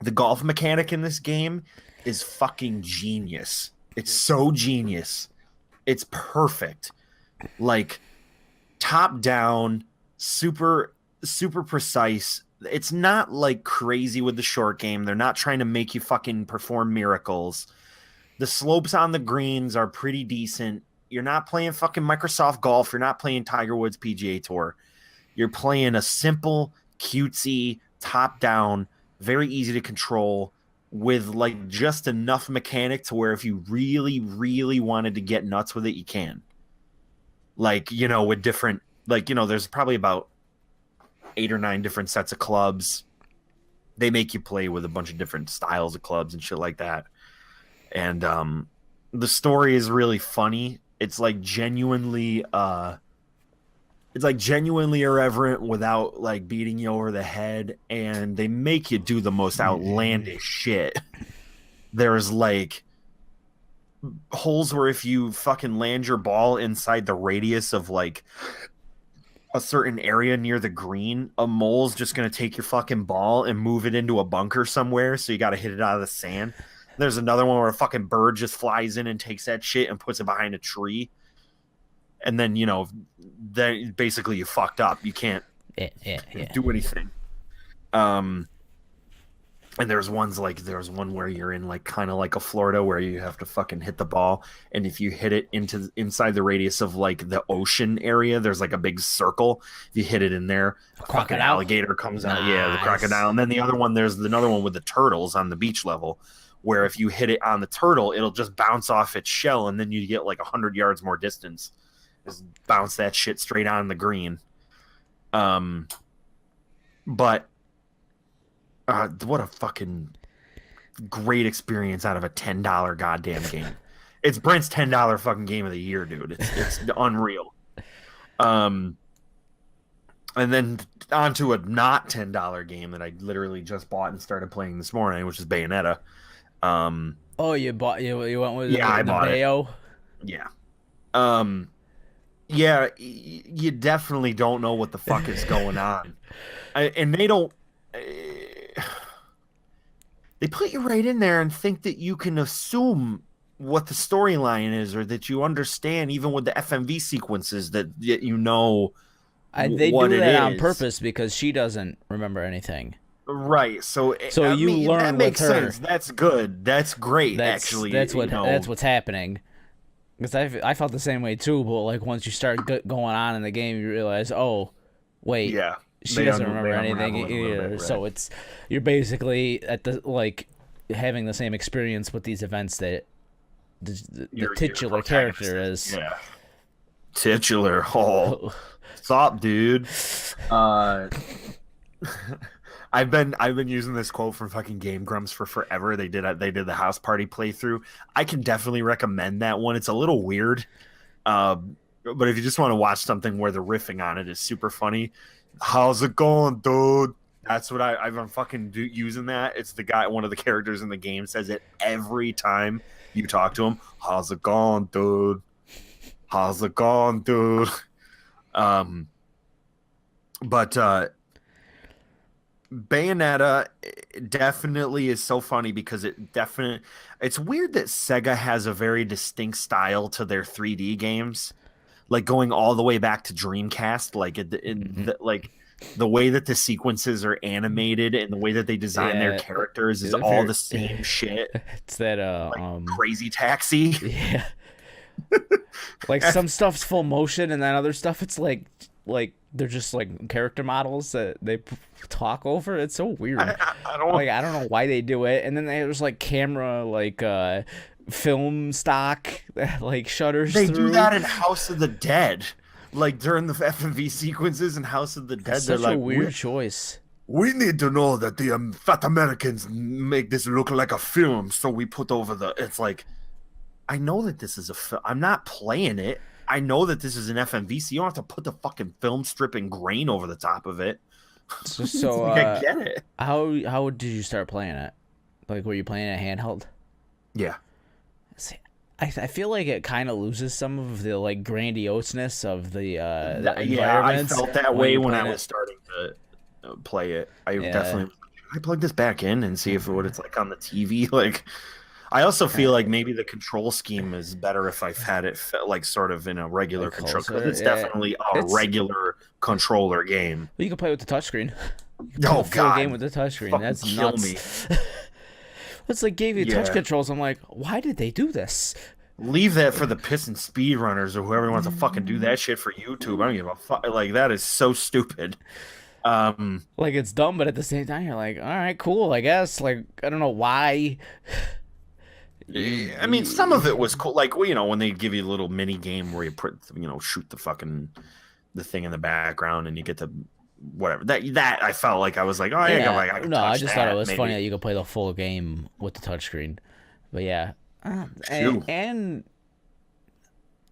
the golf mechanic in this game is fucking genius. It's so genius. It's perfect. Like top down, super precise. It's not like crazy with the short game. They're not trying to make you fucking perform miracles. The slopes on the greens are pretty decent. You're not playing fucking Microsoft Golf. You're not playing Tiger Woods PGA Tour. You're playing a simple, cutesy, top down, very easy to control with like just enough mechanic to where if you really, really wanted to get nuts with it, you can. Like, with different, there's probably about 8 or 9 different sets of clubs. They make you play with a bunch of different styles of clubs and shit like that. And the story is really funny. It's like genuinely irreverent without like beating you over the head, and they make you do the most outlandish shit. There's like holes where if you fucking land your ball inside the radius of like a certain area near the green, a mole's just going to take your fucking ball and move it into a bunker somewhere, so you got to hit it out of the sand. There's another one where a fucking bird just flies in and takes that shit and puts it behind a tree. And then, then basically you fucked up. You can't do anything. And there's one where you're in like kind of like a Florida where you have to fucking hit the ball, and if you hit it inside the radius of like the ocean area, there's like a big circle. If you hit it in there, a fucking alligator comes out. Yeah, the crocodile. And then the other one, there's another one with the turtles on the beach level, where if you hit it on the turtle, it'll just bounce off its shell, and then you get like 100 yards more distance. Just bounce that shit straight on the green. But what a fucking great experience out of a $10 goddamn game. It's Brent's $10 fucking game of the year, dude. It's unreal. And then onto a not $10 game that I literally just bought and started playing this morning, which is Bayonetta. You went with I bought Bayo? It. Yeah. Yeah, you definitely don't know what the fuck is going on. And they don't... they put you right in there and think that you can assume what the storyline is, or that you understand, even with the FMV sequences, that you know they what do it that is. on purpose because she doesn't remember anything. Right. So you learn that makes with her. sense. That's good. That's great. That's actually, that's what's happening. Because I felt the same way too, but like once you start going on in the game, you realize, oh, wait, Yeah, she doesn't they remember anything unravel it a little bit, either. right? So you're basically at the like having the same experience with these events that the Your titular protagonist character is, is. yeah, titular. Oh, stop, dude. Uh, I've been using this quote from fucking Game Grumps for forever. They did the house party playthrough. I can definitely recommend that one. It's a little weird, but if you just want to watch something where the riffing on it is super funny, how's it going, dude? That's what I've been fucking using that. It's the guy, one of the characters in the game says it every time you talk to him. How's it going, dude? How's it going, dude? Um, but Bayonetta definitely is so funny because it's weird that Sega has a very distinct style to their 3D games, like going all the way back to Dreamcast, like like the way that the sequences are animated and the way that they design their Yeah, characters is all the same shit. it's that Like Crazy Taxi. yeah, like some stuff's full motion and then other stuff it's like they're just like character models that they talk over. It's so weird. I don't know why they do it. And then there's like camera like film stock that like shutters They through. do that in House of the Dead. Like during the FMV sequences in House of the Dead, It's they're such a like, weird choice. we need to know that the fat Americans make this look like a film, so we put over the. It's like, I know that this is a film. I'm not playing it. I know that this is an FMV, so you don't have to put the fucking film stripping grain over the top of it. So Like, I get it. how did you start playing it? Like, were you playing it handheld? Yeah. See, I feel like it kind of loses some of the like grandioseness of the Yeah, I environments felt that way you're when I playing was starting to play it. I Yeah. definitely. I plug this back in and see if what it's like on the TV. Like, I also feel like maybe the control scheme is better if I've had it like sort of in a regular Like control, because closer, it's yeah. definitely a It's- regular controller game. Well, you can play with the touchscreen. Oh Full God, game with the touchscreen. fucking That's kill nuts. me. It's like gave you touch Yeah. controls. I'm like, why did they do this? Leave that for the piss and speed runners or whoever wants to fucking do that shit for YouTube. I don't give a fuck. Like, that is so stupid. Like it's dumb, but at the same time, you're like, all right, cool, I guess. Like I don't know why. I mean, some of it was cool. Like, well, when they give you a little mini game where you put, shoot the thing in the background and you get to whatever. That I felt like I was like, oh yeah, I can no, I touch just that, thought it was maybe. funny that you could play the full game with the touchscreen. But yeah, True. and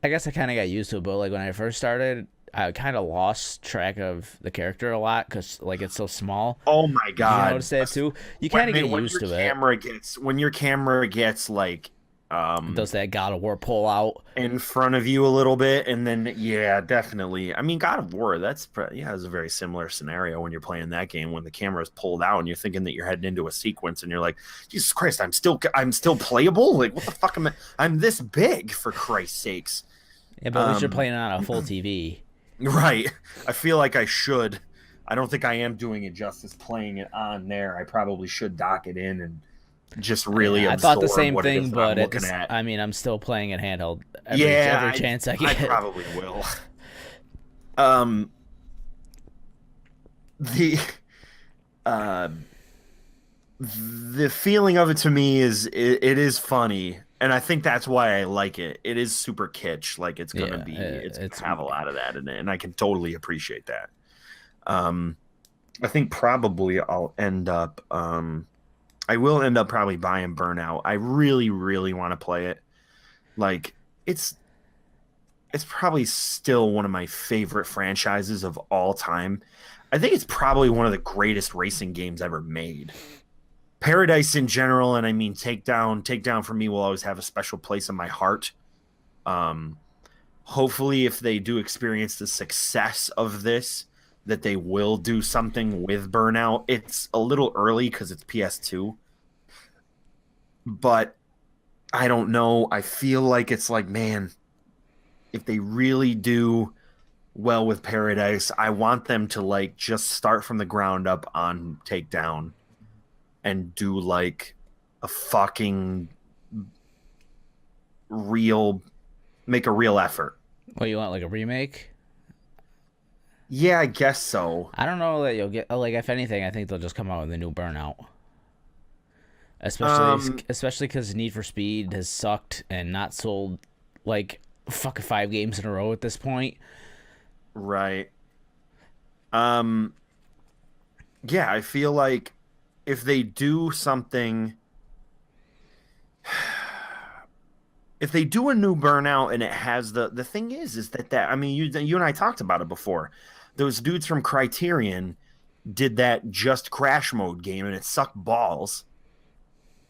I guess I kind of got used to it. But like when I first started, I kind of lost track of the character a lot because like it's so small. Oh my Did God. you notice that too? You kind of get When used your to it. camera gets when your camera gets like Does that God of War pull out? in front of you a little bit, and then yeah, definitely. I mean, God of War, it's a very similar scenario when you're playing that game when the camera is pulled out and you're thinking that you're heading into a sequence and you're like, Jesus Christ, I'm still playable. Like, what the fuck I'm this big, for Christ's sakes. Yeah, but at least you're playing it on a full TV. Right. I feel like I should. I don't think I am doing it justice playing it on there. I probably should dock it in and just really I thought the absorb same what it is thing, that but I'm looking at. I mean, I'm still playing it handheld Yeah, every chance I get. I probably will. The uh, the feeling of it to me is it is funny, and I think that's why I like it. It is super kitsch, like it's gonna it's have a lot of that in it, and I can totally appreciate that. I think probably I will end up probably buying Burnout. I really, really want to play it. Like, it's probably still one of my favorite franchises of all time. I think it's probably one of the greatest racing games ever made. Paradise in general, and I mean Takedown for me will always have a special place in my heart. Hopefully, if they do experience the success of this, that they will do something with Burnout. It's a little early because it's PS2, but I don't know. I feel like it's like, man, if they really do well with Paradise, I want them to like just start from the ground up on Takedown and do like a fucking real make a real effort. What, you want like a remake? Yeah, I guess so. I don't know that you'll get like if anything, I think they'll just come out with a new Burnout. Especially Um, especially because Need for Speed has sucked and not sold like fucking 5 games in a row at this point. right. Um, yeah, I feel like if they do something, if they do a new Burnout and it has the thing is that I mean you and I talked about it before. Those dudes from Criterion did that just crash mode game and it sucked balls.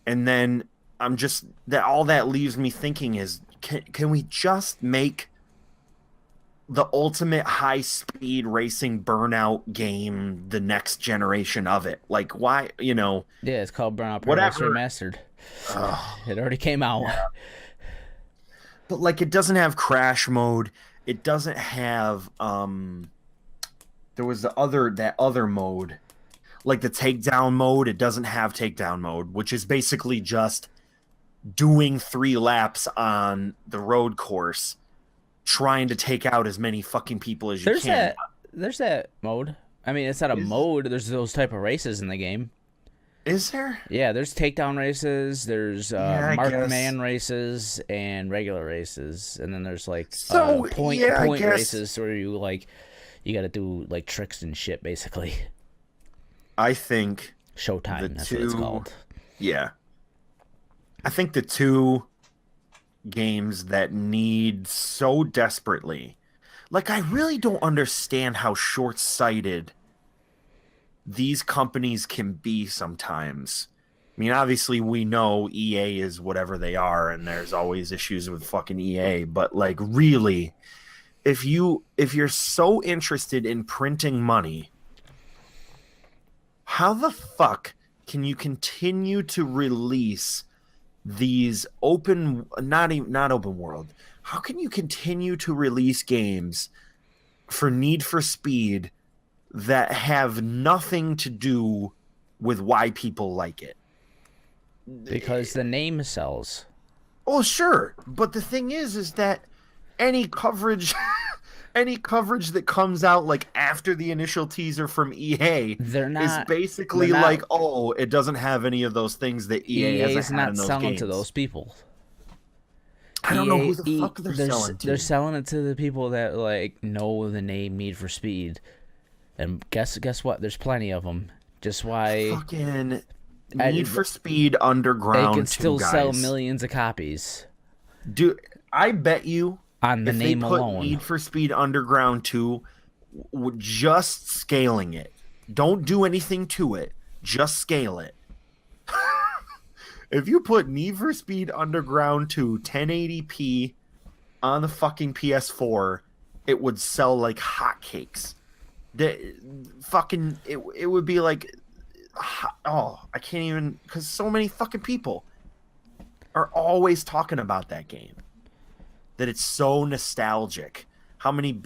And then I'm just that all that leaves me thinking is can we just make the ultimate high speed racing Burnout game the next generation of it? Like why, Yeah, it's called Burnout Paradise whatever. Remastered. Ugh. It already came out. But like it doesn't have crash mode. It doesn't have there was that other mode. Like the takedown mode, it doesn't have takedown mode, which is basically just doing 3 laps on the road course trying to take out as many fucking people as you There's can. that there's that mode. I mean, it's not a Is mode. There's those type of races in the game. is there? Yeah, there's takedown races, there's Yeah, I marked guess. man races and regular races, and then there's like So yeah, I point guess races where you got to do like tricks and shit basically. I think the Showtime, that's what it's two called. yeah. I think the two games that need so desperately. Like I really don't understand how short-sighted these companies can be sometimes. I mean, obviously we know EA is whatever they are and there's always issues with fucking EA, but like really, if you're so interested in printing money, how the fuck can you continue to release these open not open world? How can you continue to release games for Need for Speed that have nothing to do with why people like it? Because the name sells. Oh, sure, but the thing is that any coverage, any coverage that comes out like after the initial teaser from EA They're is not they're basically not like, oh, it doesn't have any of those things that EA hasn't EA's had in not those selling to games. those people. I don't know who the fuck they're selling They're to. selling it to the people that like know the name Need for Speed. And guess what? There's plenty of them. Just why Fucking I, Need for Speed they can Underground 2, still sell guys. millions of copies Do I bet you on the if they name put alone. Need for Speed Underground 2 just scaling it. Don't do anything to it. Just scale it. If you put Need for Speed Underground 2 1080p on the fucking PS4, it would sell like hotcakes. The fucking it would be like oh, I can't even because so many fucking people are always talking about that game that it's so nostalgic. How many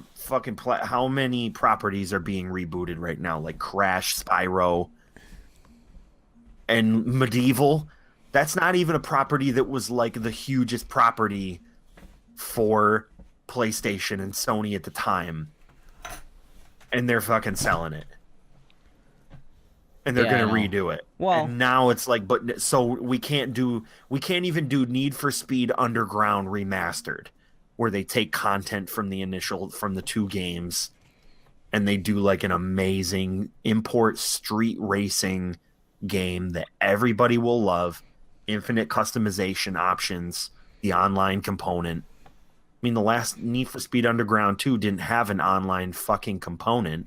how many properties are being rebooted right now? Like Crash, Spyro, and Medieval. That's not even a property that was like the hugest property for PlayStation and Sony at the time, and they're fucking selling it. And they're Yeah, I gonna know. redo it. Well, And now it's like, but so we can't even do Need for Speed Underground remastered, where they take content from the 2 games, and they do like an amazing import street racing game that everybody will love, infinite customization options, the online component. I mean, the last Need for Speed Underground 2 didn't have an online fucking component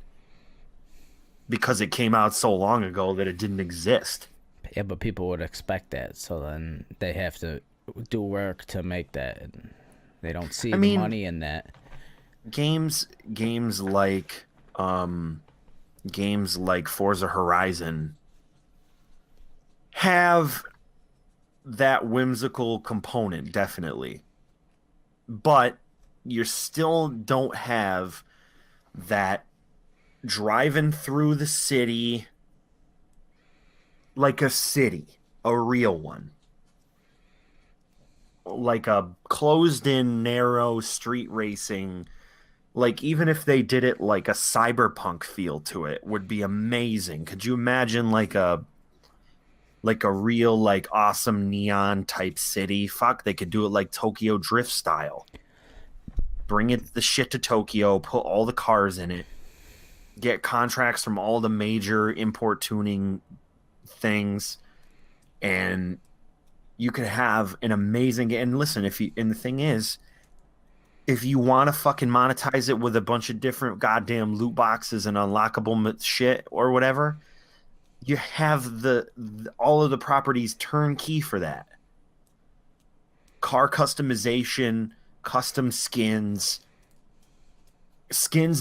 because it came out so long ago that it didn't exist. yeah, but people would expect that, so then they have to do work to make that. And they don't see I the mean, money in that. games like games like Forza Horizon have that whimsical component, definitely, but you still don't have that driving through the city like a city, a real one, like a closed-in, narrow street racing. Like even if they did it like a cyberpunk feel to it, would be amazing. Could you imagine like a real like awesome neon type city? Fuck, they could do it like Tokyo Drift style. Bring it the shit to Tokyo, put all the cars in it, get contracts from all the major import tuning things, and you could have an amazing. And listen, if you and the thing is, if you want to fucking monetize it with a bunch of different goddamn loot boxes and unlockable shit or whatever, you have all of the properties turnkey for that. Car customization, custom skins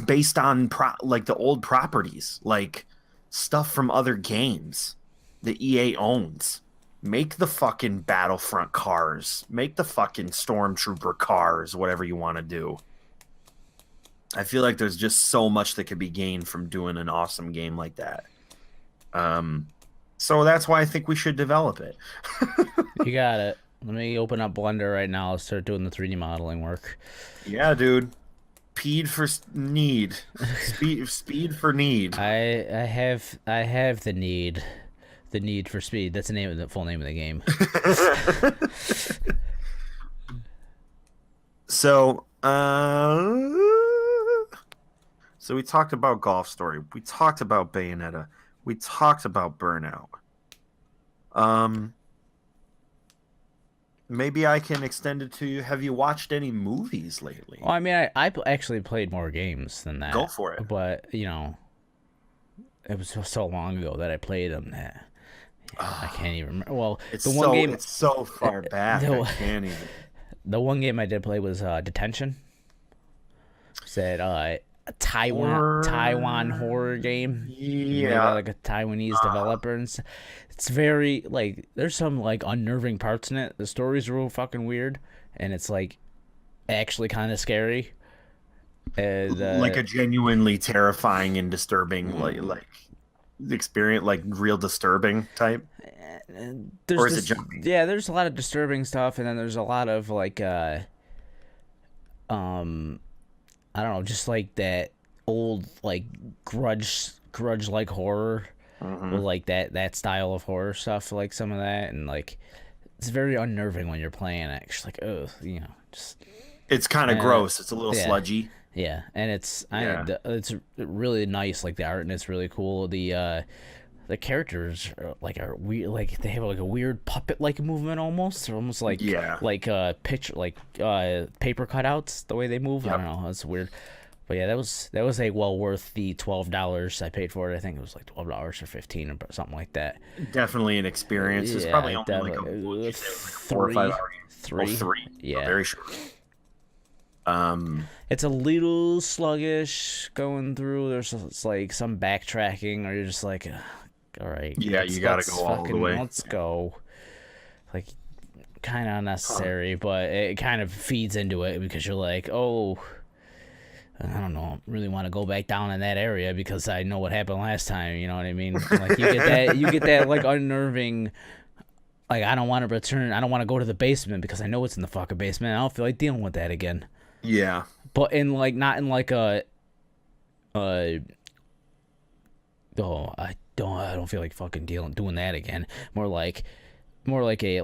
based on like the old properties, like stuff from other games that EA owns. Make the fucking Battlefront cars, make the fucking Stormtrooper cars, whatever you want to do. I feel like there's just so much that could be gained from doing an awesome game like that. So that's why I think we should develop it. You got it. Let me open up Blender right now. I'll start doing the 3D modeling work. Yeah, dude. Speed for need. Speed for need. I have the need. The Need for Speed. That's the full name of the game. So, so we talked about Golf Story. We talked about Bayonetta. We talked about Burnout. Maybe I can extend it to you. Have you watched any movies lately? Well, I mean, I actually played more games than that. Go for it. But, you know, it was so long ago that I played them that I can't even remember. Well, It's the one game, it's so far back. I can't even. the one game I did play was Detention. Said Taiwan horror game. Yeah. Like a Taiwanese developer, and it's very like there's some like unnerving parts in it. The story's real fucking weird, and it's like actually kind of scary. And Like a genuinely terrifying and disturbing like experience, like real disturbing type. there's Or is it this, jumpy? yeah, there's a lot of disturbing stuff, and then there's a lot of like I don't know, just like that old like grudge like horror, with like that style of horror stuff, like some of that, and like it's very unnerving when you're playing it. It's just like, oh, you know, just It's kind of gross. It's a little yeah. sludgy. Yeah, and it's it's really nice. Like the art and it's really cool. The characters are weird. Like they have like a weird puppet like movement almost. They're almost like pitch like paper cutouts the way they move. Yep. I don't know. That's weird. But yeah, that was a well worth the $12 I paid for it. I think it was like $12 or 15 or something like that. Definitely an experience. It's probably only like a 4 or 5 hour game. Three. Oh, 3. Yeah. Very short. It's a little sluggish going through. There's like some backtracking, or you're just like, all right. Yeah, you gotta go all the way. Let's go. Like, kind of unnecessary, but it kind of feeds into it because you're like, oh, I don't know, really want to go back down in that area because I know what happened last time. You know what I mean? Like you get that like unnerving. Like I don't want to return. I don't want to go to the basement because I know it's in the fucking basement. I don't feel like dealing with that again. Yeah. But in like not in like a I don't feel like fucking doing that again. More like a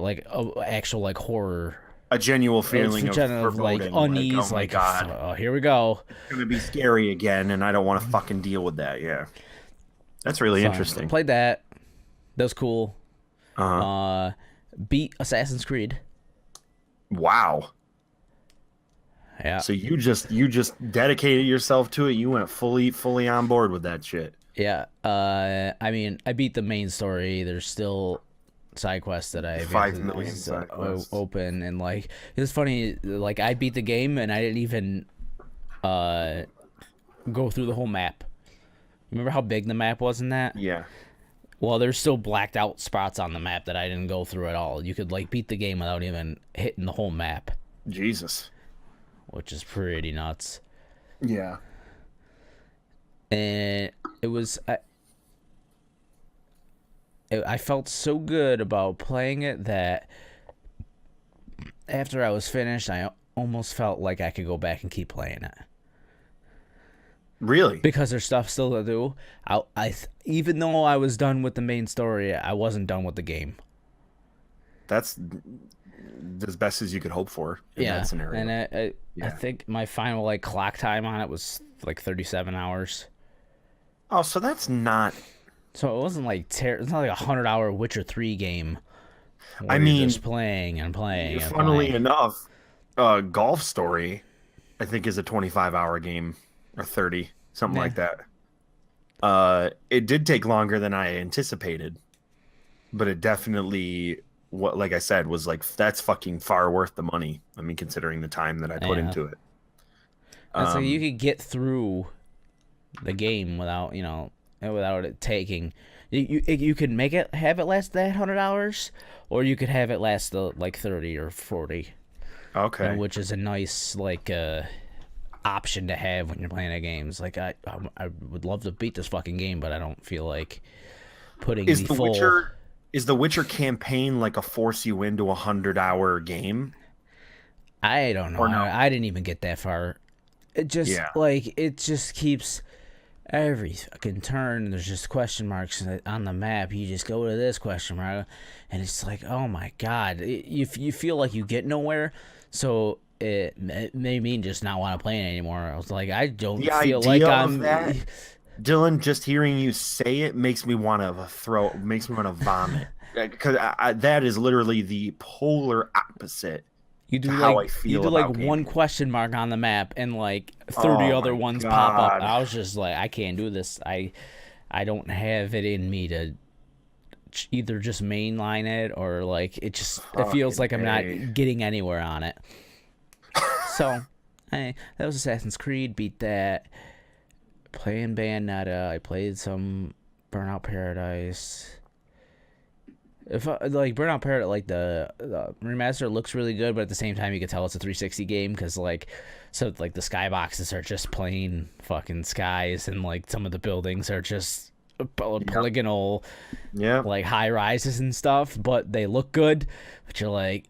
actual like horror, A genuine feeling of like foreboding, unease, oh my God, oh, here we go. it's gonna be scary again, and I don't want to fucking deal with that. Yeah, that's really interesting. Played that. That was cool. Uh-huh. Beat Assassin's Creed. Wow. Yeah. So you just dedicated yourself to it. You went fully on board with that shit. Yeah. I mean, I beat the main story. There's still side quests that I 5 million side quests open, and like it's funny. Like I beat the game and I didn't even go through the whole map. Remember how big the map was in that? Yeah. Well, there's still blacked out spots on the map that I didn't go through at all. You could like beat the game without even hitting the whole map. Jesus. Which is pretty nuts. Yeah. And it was I felt so good about playing it that after I was finished, I almost felt like I could go back and keep playing it Really? because there's stuff still to do. Even though I was done with the main story, I wasn't done with the game. That's as best as you could hope for in that Yeah, scenario. and I Yeah. think my final like clock time on it was like 37 hours. Oh, so that's not. So it wasn't like it's not like a 100-hour Witcher 3 game I where you're mean, just playing and playing and funnily playing. enough, Golf Story, I think, is a 25-hour game or 30, something Yeah, like that. It did take longer than I anticipated, but it definitely, what like I said, was like that's fucking far worth the money. I mean, considering the time that I put yeah. into it. That's like you Um, could get through the game without without it taking. You could make it have it last that 100 hours, or you could have it last like 30 or 40, okay. which is a nice like option to have when you're playing the games. Like I would love to beat this fucking game, but I don't feel like putting Is the the full. Witcher is the Witcher campaign like a force you into 100-hour game I don't know. or no? I didn't even get that far. It just Yeah. like it just keeps every fucking turn. There's just question marks on the map. You just go to this question mark, and it's like, oh my god, you feel like you get nowhere. So it made me just not want to play it anymore. I was like, I don't The feel like idea of I'm. that, Dylan, just hearing you say it makes me want to vomit. Because that is literally the polar opposite You to do how like I you feel do like about one gaming. question mark on the map, and like 30 Oh other my ones pop up. God. I was just like, I can't do this. I don't have it in me to either just mainline it or like it feels Fucking like I'm not A. getting anywhere on it. So, that was Assassin's Creed. Beat that. Playing Bayonetta. I played some Burnout Paradise. If like Burnout Paradise, like the remaster looks really good, but at the same time you can tell it's a 360 game because like the skyboxes are just plain fucking skies, and like some of the buildings are just Yep. polygonal Yep. like high rises and stuff, but they look good. But you're like,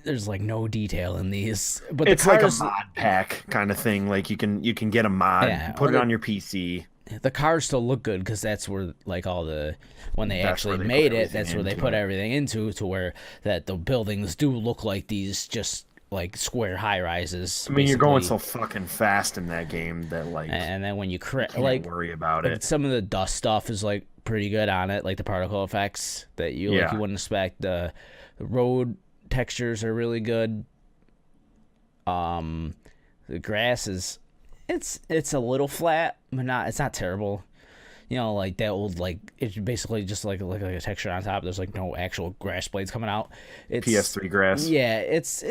there's like no detail in these. But the It's like a cars, mod pack kind of thing. Like you can get a mod, yeah, put it on your PC. the cars still look good because that's where like all the when they That's actually where they put made it, everything that's where they into put it. everything into to where that the buildings do look like these just like square high rises I mean, you're going basically. so fucking fast in that game that like And then when you you can't like worry about it. some of the dust stuff is like pretty good on it, like the particle effects that you Yeah. wouldn't expect. The road textures are really good. The grass is it's a little flat, but it's not terrible. Like that old like it's basically just like a texture on top. There's like no actual grass blades coming out. It's PS3 grass. yeah, it's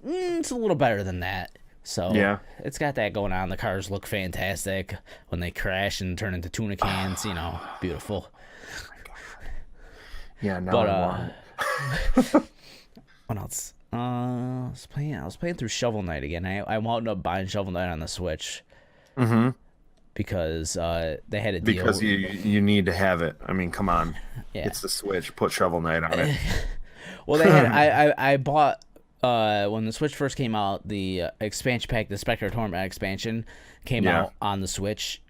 a little better than that. So Yeah. it's got that going on. The cars look fantastic when they crash and turn into tuna cans. Beautiful. Yeah, now But I want what else? I was playing through Shovel Knight again. I wound up buying Shovel Knight on the Switch it. Mm-hmm. because they had a deal. Because you need to have it. I mean, come on. Yeah. It's the Switch. Put Shovel Knight on it. Well, they had I bought when the Switch first came out, the expansion pack, the Spectre Torment expansion came Yeah. out on the Switch.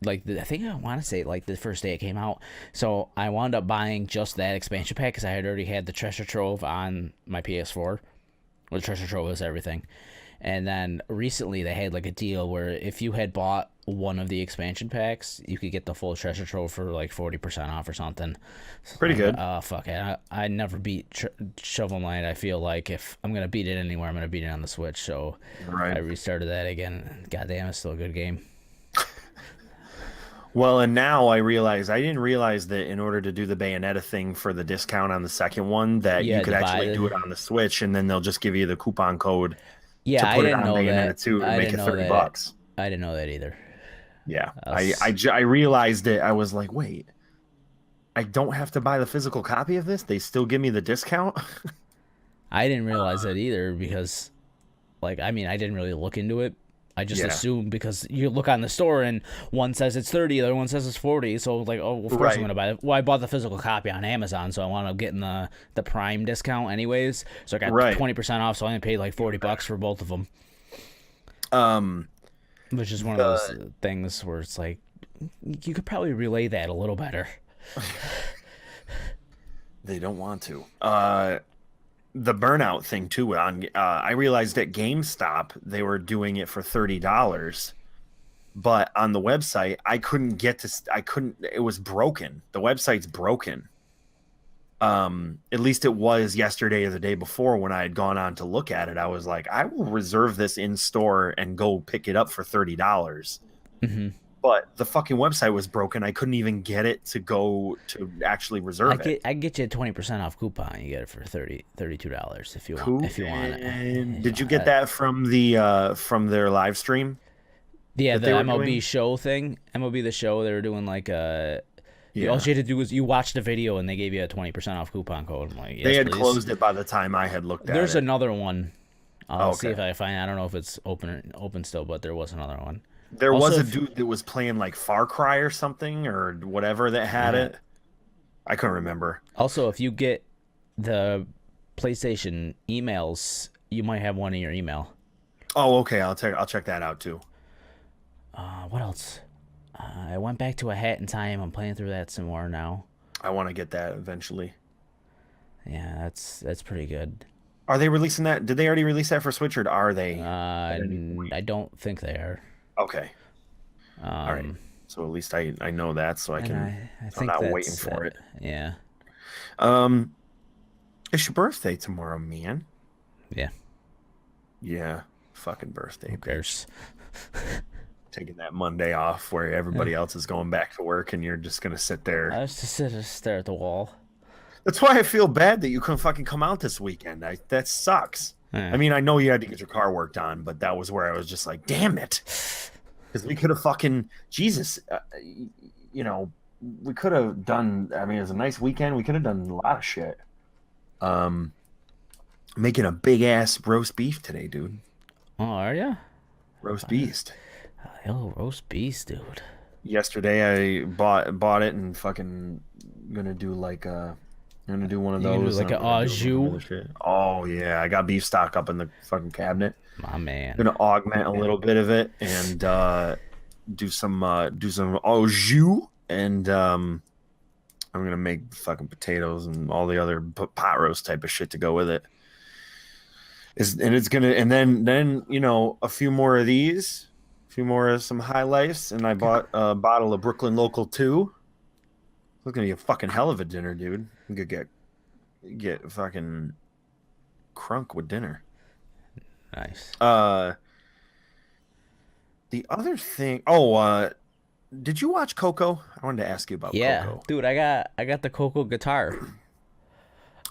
Like I think I want to say like the first day it came out. So I wound up buying just that expansion pack because I had already had the Treasure Trove on my PS4. Well, the Treasure Trove was everything. And then recently they had like a deal where if you had bought one of the expansion packs, you could get the full Treasure Trove for like 40% off or something. So Pretty good. Oh fuck it! I never beat Shovel Knight. I feel like if I'm gonna beat it anywhere, I'm gonna beat it on the Switch. So I Right. restarted that again. God damn, it's still a good game. Well, and now I didn't realize that in order to do the Bayonetta thing for the discount on the second one, that You you had could to buy actually do it the. on the Switch, and then they'll just give you the coupon code Yeah, to I put it didn't on know Bayonetta that. 2 and I make didn't it know 30 that. bucks. I didn't know that either. Yeah. I was- I realized it. I was like, wait, I don't have to buy the physical copy of this? They still give me the discount? I didn't realize that either because, like, I mean, I didn't really look into it I just Yeah. assume because you look on the store and one says it's 30, the other one says it's 40. So like, oh, well, of course I'm Right. gonna buy it. Well, I bought the physical copy on Amazon, so I wound up getting the Prime discount anyways. So I got Right. 20% off. So I only paid like $40 for both of them, Um, which is one of those the things where it's like you could probably relay that a little better. they don't want to. The burnout thing too. On I realized at GameStop they were doing it for $30, but on the website I couldn't get to. I couldn't. It was broken. The website's broken. At least it was yesterday or the day before when I had gone on to look at it. I was like, I will reserve this in store and go pick it up for $30. Hmm. But the fucking website was broken. I couldn't even get it to go to actually reserve it. I get you a 20% off coupon. You get it for $32 Cool. if you want it. And did you get that from their live stream Yeah, that the they were MLB doing? show thing, MLB the show, they were doing like all Yeah. you had to do was you watched the video and they gave you a 20% off coupon code. I'm like, They yes, had please. closed it by the time I had looked at There's it. another one. I'll see Okay. if I find. I don't know if it's open still, but there was another one. There Also, was a if, dude that was playing like Far Cry or something or whatever that had yeah. it. I couldn't remember. Also, if you get the PlayStation emails, you might have one in your email. Oh, okay. I'll check that out too. What else? I went back to A Hat in Time. I'm playing through that some more now. I want to get that eventually. Yeah, that's pretty good. Are they releasing that? Did they already release that for Switch or are they at any point? I don't think they are. Okay. All right. Um, So at least I know that so I and can I I'm think not that's waiting for it. Yeah, Um it's your birthday tomorrow, man. yeah. Yeah. Fucking birthday, Who bitch. cares? Taking that Monday off where everybody else is going back to work and you're just gonna sit there. I was just sit and stare at the wall. That's why I feel bad that you couldn't fucking come out this weekend. That sucks. Yeah. I mean, I know you had to get your car worked on, but that was where I was just like, damn it. Because we could have fucking, Jesus, you know, we could have done, I mean, it was a nice weekend. We could have done a lot of shit. Um, Making a big ass roast beef today, dude. Oh, are ya? Roast beast. Oh, roast beast, dude. Yesterday I bought it and fucking gonna do like gonna do one of You gonna do those. like and a I'm gonna do au other shit. Oh yeah, I got beef stock up in the fucking cabinet. My man. Gonna augment a little bit of it and do some au jus and I'm gonna make fucking potatoes and all the other pot roast type of shit to go with it. And it's gonna and then you know a few more of these, a few more of some high lifes, and I bought a bottle of Brooklyn Local 2. It's gonna be a fucking hell of a dinner, dude. You could get fucking crunk with dinner. Nice. The other thing. Oh, did you watch Coco? I wanted to ask you about Yeah, Coco. dude. I got the Coco guitar.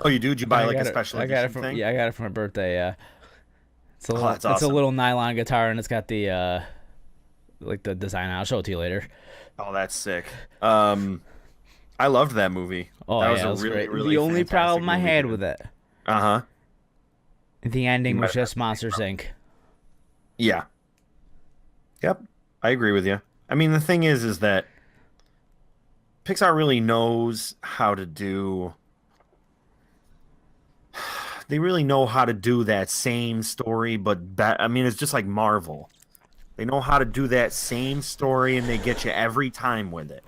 Oh, you do? Did you buy I like a got special I got it edition from thing? yeah. I got it for my birthday. Yeah. It's a Oh, little, that's it's a awesome. little nylon guitar and it's got the like the design. I'll show it to you later. Oh, that's sick. I loved that movie. Oh That yeah, was it a was really, great. really The only fantastic problem I movie, had dude. with it, Uh-huh. the ending You was might have just Monsters Inc. Yeah. Yep. I agree with you. I mean, the thing is that Pixar really knows how to do. They really know how to do that same story, but I mean, it's just like Marvel. They know how to do that same story, and they get you every time with it.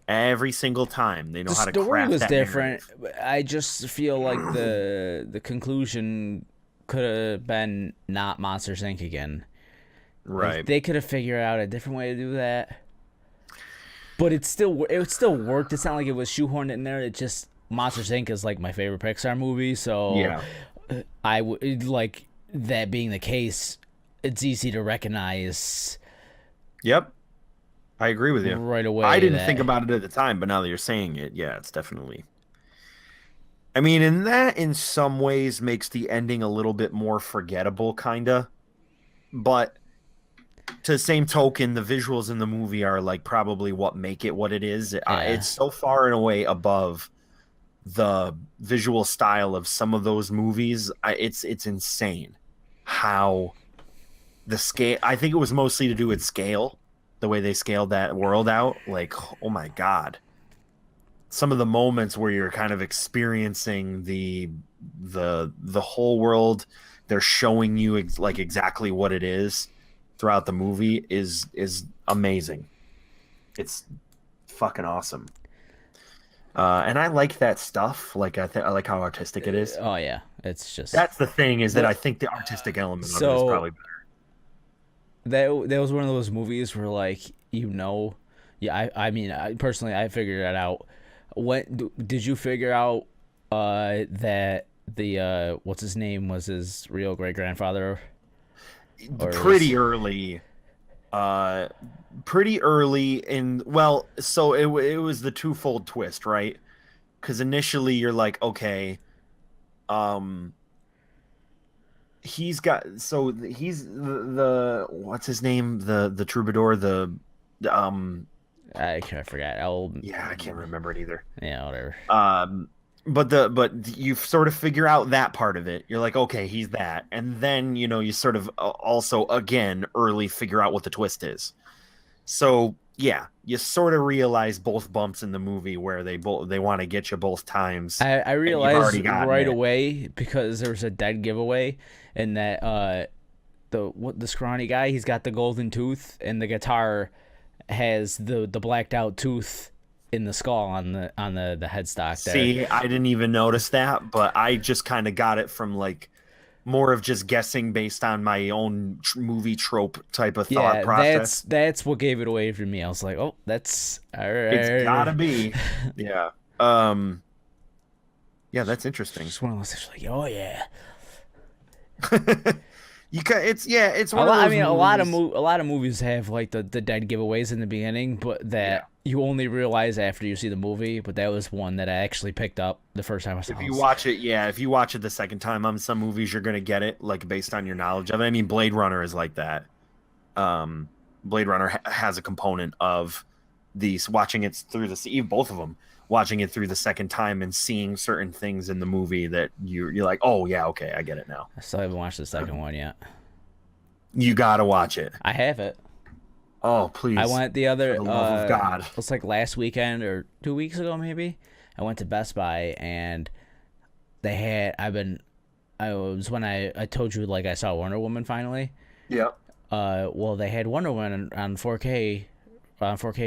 Every single time, they know The how to story craft was that different. narrative. But I just feel like the conclusion could have been not Monsters Inc. again. Like, Right. they could have figured out a different way to do that. But it still worked. It's not like it was shoehorned in there. It just Monsters Inc. is like my favorite Pixar movie, so Yeah. I would like that being the case. It's easy to recognize Yep. I agree with you. right away. I didn't that, think about it at the time, but now that you're saying it, yeah, it's definitely. I mean, and that in some ways makes the ending a little bit more forgettable, kinda. But to the same token, the visuals in the movie are like probably what make it what it is. Yeah. It's so far and away above the visual style of some of those movies. It's insane how the scale. I think it was mostly to do with scale, the way they scaled that world out. Like, oh my god, some of the moments where you're kind of experiencing the whole world. They're showing you like exactly what it is throughout the movie is amazing. It's fucking awesome. And I like that stuff. Like I like how artistic it is. Oh yeah, it's just That's the thing is that I think the artistic element of it is so probably better. that was one of those movies where like yeah, I mean I personally I figured that out. When did you figure out that the what's his name was his real great grandfather or Pretty his, early, uh, pretty early in. Well, so it was the twofold twist, right? Because initially you're like, okay, um, he's the what's his name, the troubadour, um I can't forget. I'll yeah, I can't remember it either. yeah whatever. Um, but you sort of figure out that part of it. You're like, okay, he's that, and then you sort of also again early figure out what the twist is. So yeah, you sort of realize both bumps in the movie where they want to get you both times, I and you've realized already gotten right it. away because there was a dead giveaway and that the scrawny guy he's got the golden tooth and the guitar has the blacked out tooth in the skull on the headstock there. See, I didn't even notice that, but I just kind of got it from like more of just guessing based on my own movie trope type of thought Yeah, process. that's what gave it away for me. I was like, oh, that's all It's right. gotta be. Yeah. Yeah, that's interesting. Just one of those things like, oh yeah. It's one of I those mean, movies. a lot of movies have like the dead giveaways in the beginning, but Yeah. that you only realize after you see the movie. But that was one that I actually picked up the first time I saw If it. I you was like, watch it, yeah, if you watch it the second time on some movies, you're gonna get it like based on your knowledge of it. I mean, Blade Runner is like that. Um, Blade Runner has a component of these watching it through both of them, watching it through the second time and seeing certain things in the movie that you're like, oh yeah, okay, I get it now. I still haven't watched the second one yet. You gotta watch it. I have it. Oh I please, went the for other the love of God. it was like last weekend or 2 weeks ago maybe. I went to Best Buy and they had I was when I told you like I saw Wonder Woman finally. Yeah. Well they had Wonder Woman on 4K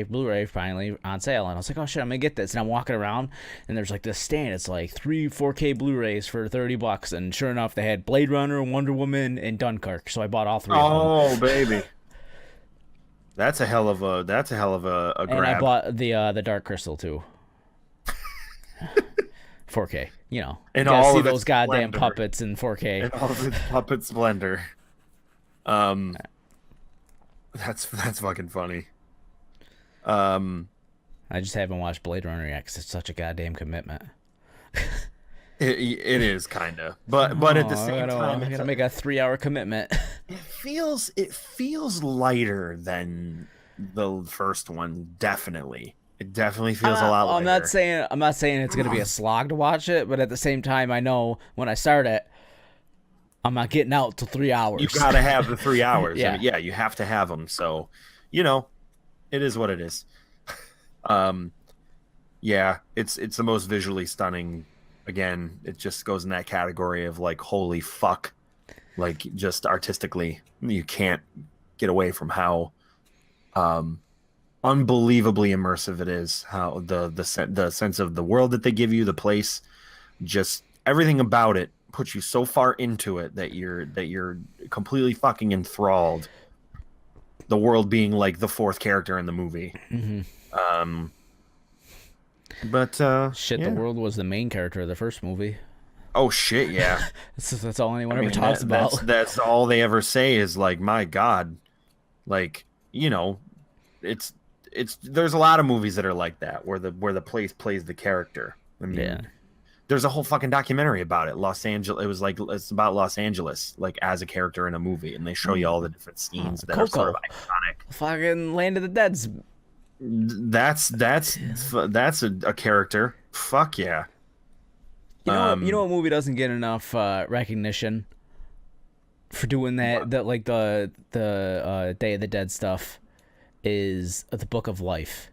Blu-ray finally on sale, and I was like, oh shit, I'm gonna get this. And I'm walking around, and there's like this stand. It's like 3 4K Blu-rays for $30, and sure enough, they had Blade Runner, Wonder Woman, and Dunkirk. So I bought all three of them. Oh baby, that's a hell of a And I grab. bought the Dark Crystal too. 4K. You In gotta all see of its those goddamn splendor. puppets in 4K. In all of its puppet splendor. Um, that's fucking funny. Um, I just haven't watched Blade Runner yet because it's such a goddamn commitment. it is kind of, but at the Oh, same time, I gotta make a 3-hour commitment. it feels lighter than the first one. Definitely, it definitely feels a lot lighter. I'm not saying it's gonna be a slog to watch it, but at the same time, I know when I start it, I'm not getting out till 3 hours. You gotta have the 3 hours. Yeah. I mean, yeah, you have to have them. So, you know, it is what it is. Um, yeah, it's the most visually stunning. Again, it just goes in that category of like, holy fuck, like just artistically, you can't get away from how unbelievably immersive it is. How the sense of the world that they give you, the place, just everything about it puts you so far into it that you're completely fucking enthralled. The world being like the fourth character in the movie. Hmm. Um, but Shit, yeah. the world was the main character of the first movie. Oh shit, yeah. That's all anyone I ever mean, talks about. that's all they ever say is like, my God, like it's there's a lot of movies that are like that where the place plays the character. I mean, Yeah. there's a whole fucking documentary about it. Los Angeles. It was like it's about Los Angeles, like as a character in a movie, and they show you all the different scenes that are sort of Coco. iconic. Fucking Land of the Dead's. That's a character. Fuck yeah. You know what movie doesn't get enough recognition for doing What? that like the Day of the Dead stuff is the Book of Life.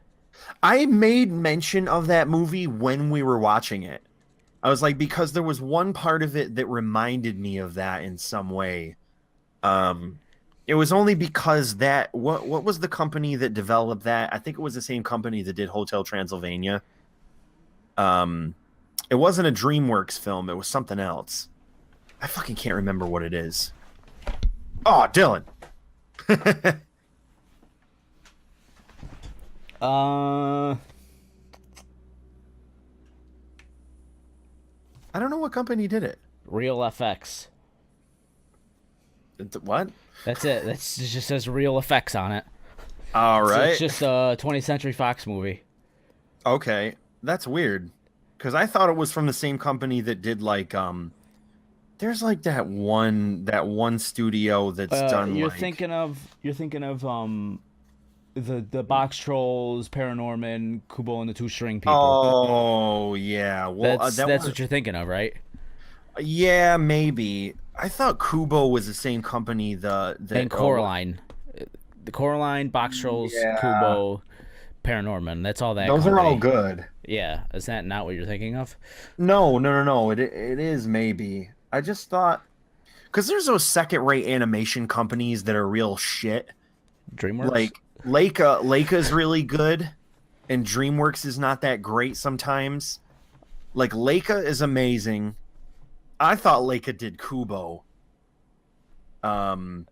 I made mention of that movie when we were watching it. I was like, because there was one part of it that reminded me of that in some way. Um, it was only because that what was the company that developed that? I think it was the same company that did Hotel Transylvania. Um, it wasn't a DreamWorks film. It was something else. I fucking can't remember what it is. Oh, Dylan. Uh, I don't know what company did it. Real FX. What? That's it. It just says Real Effects on it. All So it's right. just a 20th Century Fox movie. Okay. That's weird. Because I thought it was from the same company that did like there's like that one studio that's done like You're thinking of the Box Trolls, Paranorman, Kubo and the Two String People. oh yeah. Well That's that that's was what you're thinking of, right? yeah, maybe. I thought Kubo was the same company And that Coraline, the Coraline, Box Trolls, yeah. Kubo, Paranorman. That's all that Those are all company. good. Yeah, is that not what you're thinking of? No, no, no, no. It is maybe. I just thought because there's those second-rate animation companies that are real shit. DreamWorks. Like Leica's really good, and DreamWorks is not that great sometimes. Like Leica is amazing. I thought Leica did Kubo, um,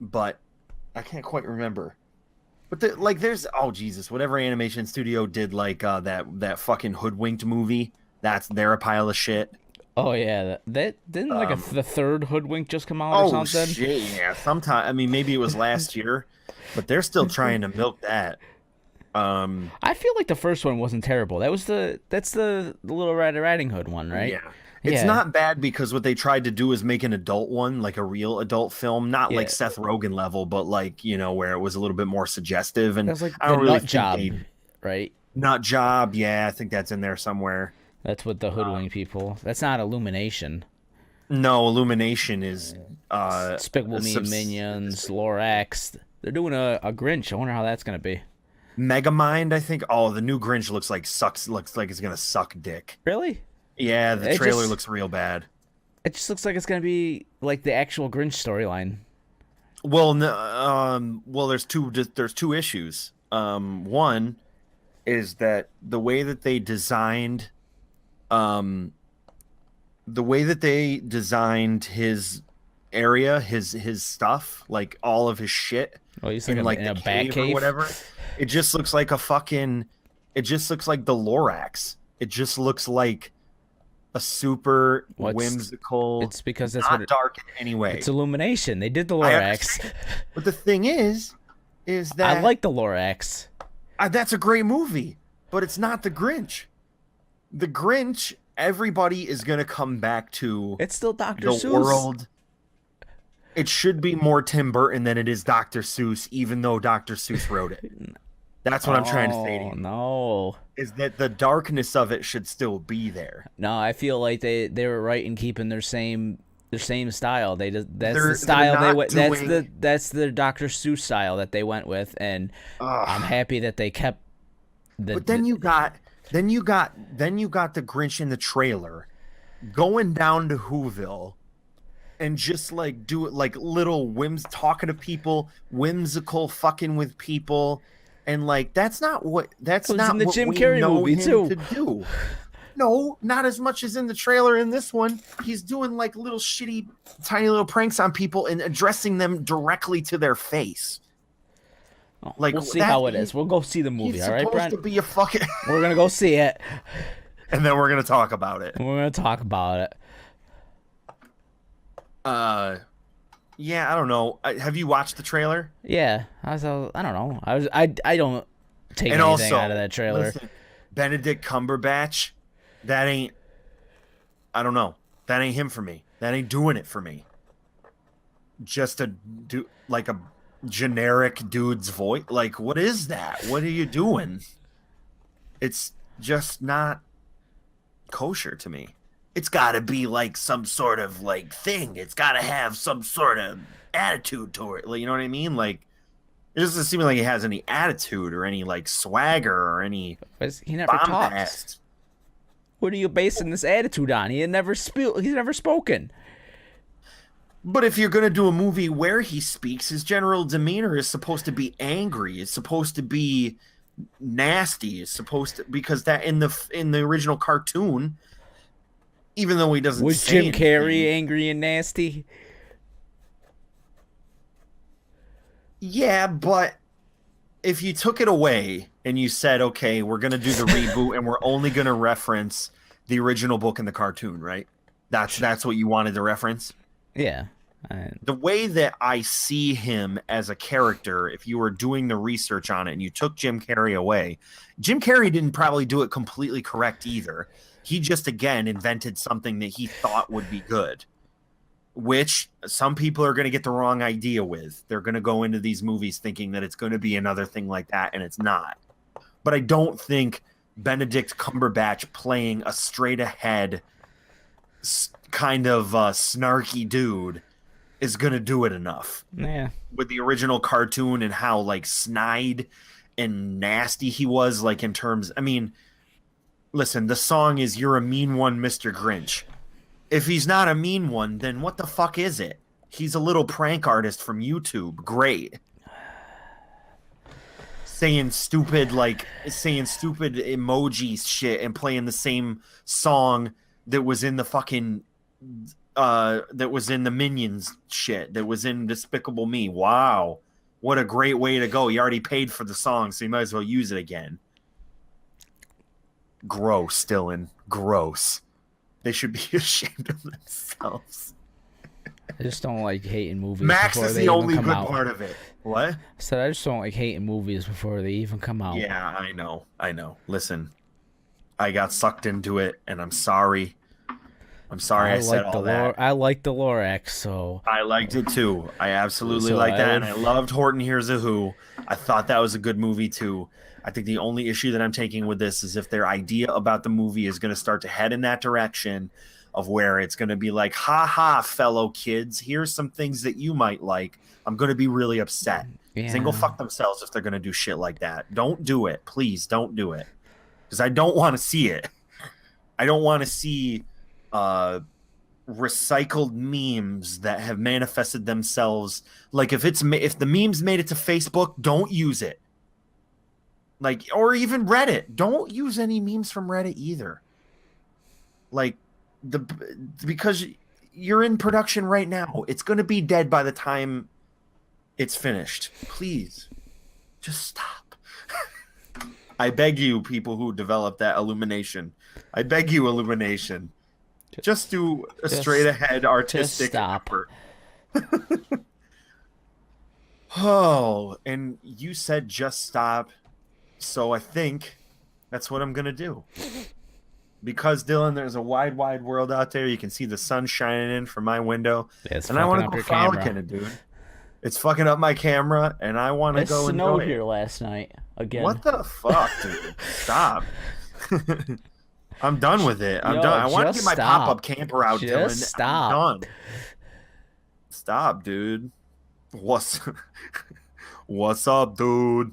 but I can't quite remember. But like, there's oh Jesus, whatever animation studio did like that fucking hoodwinked movie. They're a pile of shit. Oh yeah, that didn't like Um, the third Hoodwink just come out or oh something. shit, yeah. Sometime I mean maybe it was last year, but they're still trying to milk that. Um, I feel like the first one wasn't terrible. That's the Little Red Riding Hood one, right? yeah. It's Yeah, not bad because what they tried to do is make an adult one, like a real adult film, not like yeah. Seth Rogen level, but like, where it was a little bit more suggestive. That And was like I the don't really Nut think Job, they right? Nut Job. Yeah, I think that's in there somewhere. That's what the Hoodwink people. That's not Illumination. No, Illumination is Despicable Me, Minions, Lorax. They're doing a Grinch. I wonder how that's gonna be. Megamind, I think. Oh, the new Grinch looks like it's gonna suck dick. Really? Yeah, the It trailer just looks real bad. it just looks like it's gonna be like the actual Grinch storyline. Well, no, well, there's two issues. One is that um, the way that they designed his area, his stuff, like all of his shit Oh, he's like in like in the a bat cave or cave. whatever, it just looks like it just looks like the Lorax. It just looks like a super What's whimsical, It's because that's what not dark in any it's way. Illumination. They did the I Lorax. understand. But the thing is I that like the Lorax. that's a great movie, but it's not the Grinch. The Grinch, everybody is gonna come back to It's still Dr. the Seuss. world. It should be more Tim Burton than it is Dr. Seuss, even though Dr. Seuss wrote it. That's what I'm trying to say to Oh you. no. Is that the darkness of it should still be there. No, I feel like they were right in keeping their same style. That's the They're style they not went. doing. That's the Dr. Seuss style that they went with, and I'm Ugh. happy that they kept But then you got the Grinch in the trailer going down to Whoville and just like do it like little talking to people, whimsical fucking with people, and like that's it was in not the what Jim we Carrey know movie him too. to do. No, not as much as in the trailer in this one. He's doing like little shitty tiny little pranks on people and addressing them directly to their face. Like We'll see that how it is. We'll go see the movie. he's All right, supposed Brent. to be a fucking We're gonna go see it. and then we're gonna talk about it. We're gonna talk about it. Uh, yeah, I don't know. Have you watched the trailer? Yeah, I don't know. I don't take And anything also, out of that trailer. listen, Benedict Cumberbatch, that ain't. I don't know. That ain't him for me. That ain't doing it for me. Just a do like a generic dude's voice. Like, what is that? What are you doing? It's just not kosher to me. it's got to be like some sort of like thing. It's got to have some sort of attitude to it. Like, you know what I mean? Like, it doesn't seem like he has any attitude or any like swagger or any He never talks. bombast. What are you basing this attitude on? He's never spoken. But if you're going to do a movie where he speaks, his general demeanor is supposed to be angry. It's supposed to be nasty. It's supposed to, because that in the original cartoon, even though he doesn't Was say Jim Carrey anything, angry and nasty? yeah, but if you took it away and you said, okay, we're going to do the reboot and we're only going to reference the original book and the cartoon, right? That's what you wanted to reference. Yeah. The way that I see him as a character, if you were doing the research on it and you took Jim Carrey away, Jim Carrey didn't probably do it completely correct either. He just, again, invented something that he thought would be good, which some people are going to get the wrong idea with. They're going to go into these movies thinking that it's going to be another thing like that, and it's not. But I don't think Benedict Cumberbatch playing a straight-ahead kind of snarky dude is going to do it enough. Yeah. With the original cartoon and how, like, snide and nasty he was, like, in terms... I mean, listen, the song is You're a Mean One, Mr. Grinch. If he's not a mean one, then what the fuck is it? He's a little prank artist from YouTube. Great. Saying stupid emoji shit and playing the same song that was in the fucking that was in the Minions shit, that was in Despicable Me. Wow. What a great way to go. You already paid for the song, so you might as well use it again. Gross, Dylan. Gross. They should be ashamed of themselves. I just don't like hating movies. Max before is they the even only come good out. part of it. What? I said I just don't like hating movies before they even come out. Yeah, I know. Listen, I got sucked into it, and I'm sorry. I'm sorry I said all that. I like the Lorax, so I liked it too. I absolutely liked that, and I loved Horton Hears a Who. I thought that was a good movie too. I think the only issue that I'm taking with this is if their idea about the movie is going to start to head in that direction of where it's going to be like, ha ha, fellow kids, here's some things that you might like. I'm going to be really upset. yeah. They can go fuck themselves if they're going to do shit like that. Don't do it. Please don't do it. Because I don't want to see it. I don't want to see recycled memes that have manifested themselves. Like if the memes made it to Facebook, don't use it. Like, or even Reddit. Don't use any memes from Reddit either. Like because you're in production right now. It's going to be dead by the time it's finished. Please, just stop. I beg you, people who develop that Illumination. I beg you, Illumination. Just do a straight ahead artistic stop. effort. Oh, and you said just stop. So I think that's what I'm going to do. Because, Dylan, there's a wide, wide world out there. You can see the sun shining in from my window. It's and I want to fucking go up your camera. frolicking it, dude. It's fucking up my camera, and I want to It go snowed enjoy here it. last night again. What the fuck, dude? Stop. I'm done with it. I'm Yo, done. I want to just get my stop. pop-up camper out, Just Dylan. stop. I'm done. Stop, dude. What's up, dude?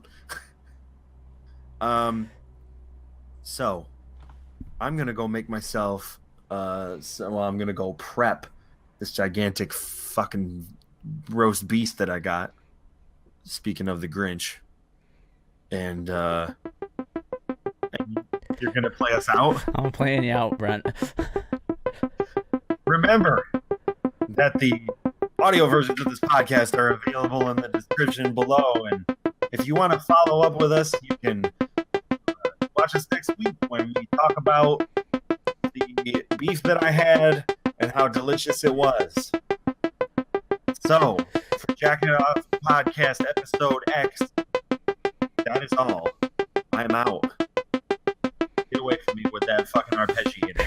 So I'm gonna go make myself I'm gonna go prep this gigantic fucking roast beast that I got. Speaking of the Grinch. And you're gonna play us out? I'm playing you out, Brent. Remember that the audio versions of this podcast are available in the description below, and if you want to follow up with us, you can watch us next week when we talk about the beef that I had and how delicious it was. So, for Jacking It Off Podcast Episode X, that is all. I'm out. Get away from me with that fucking arpeggiator.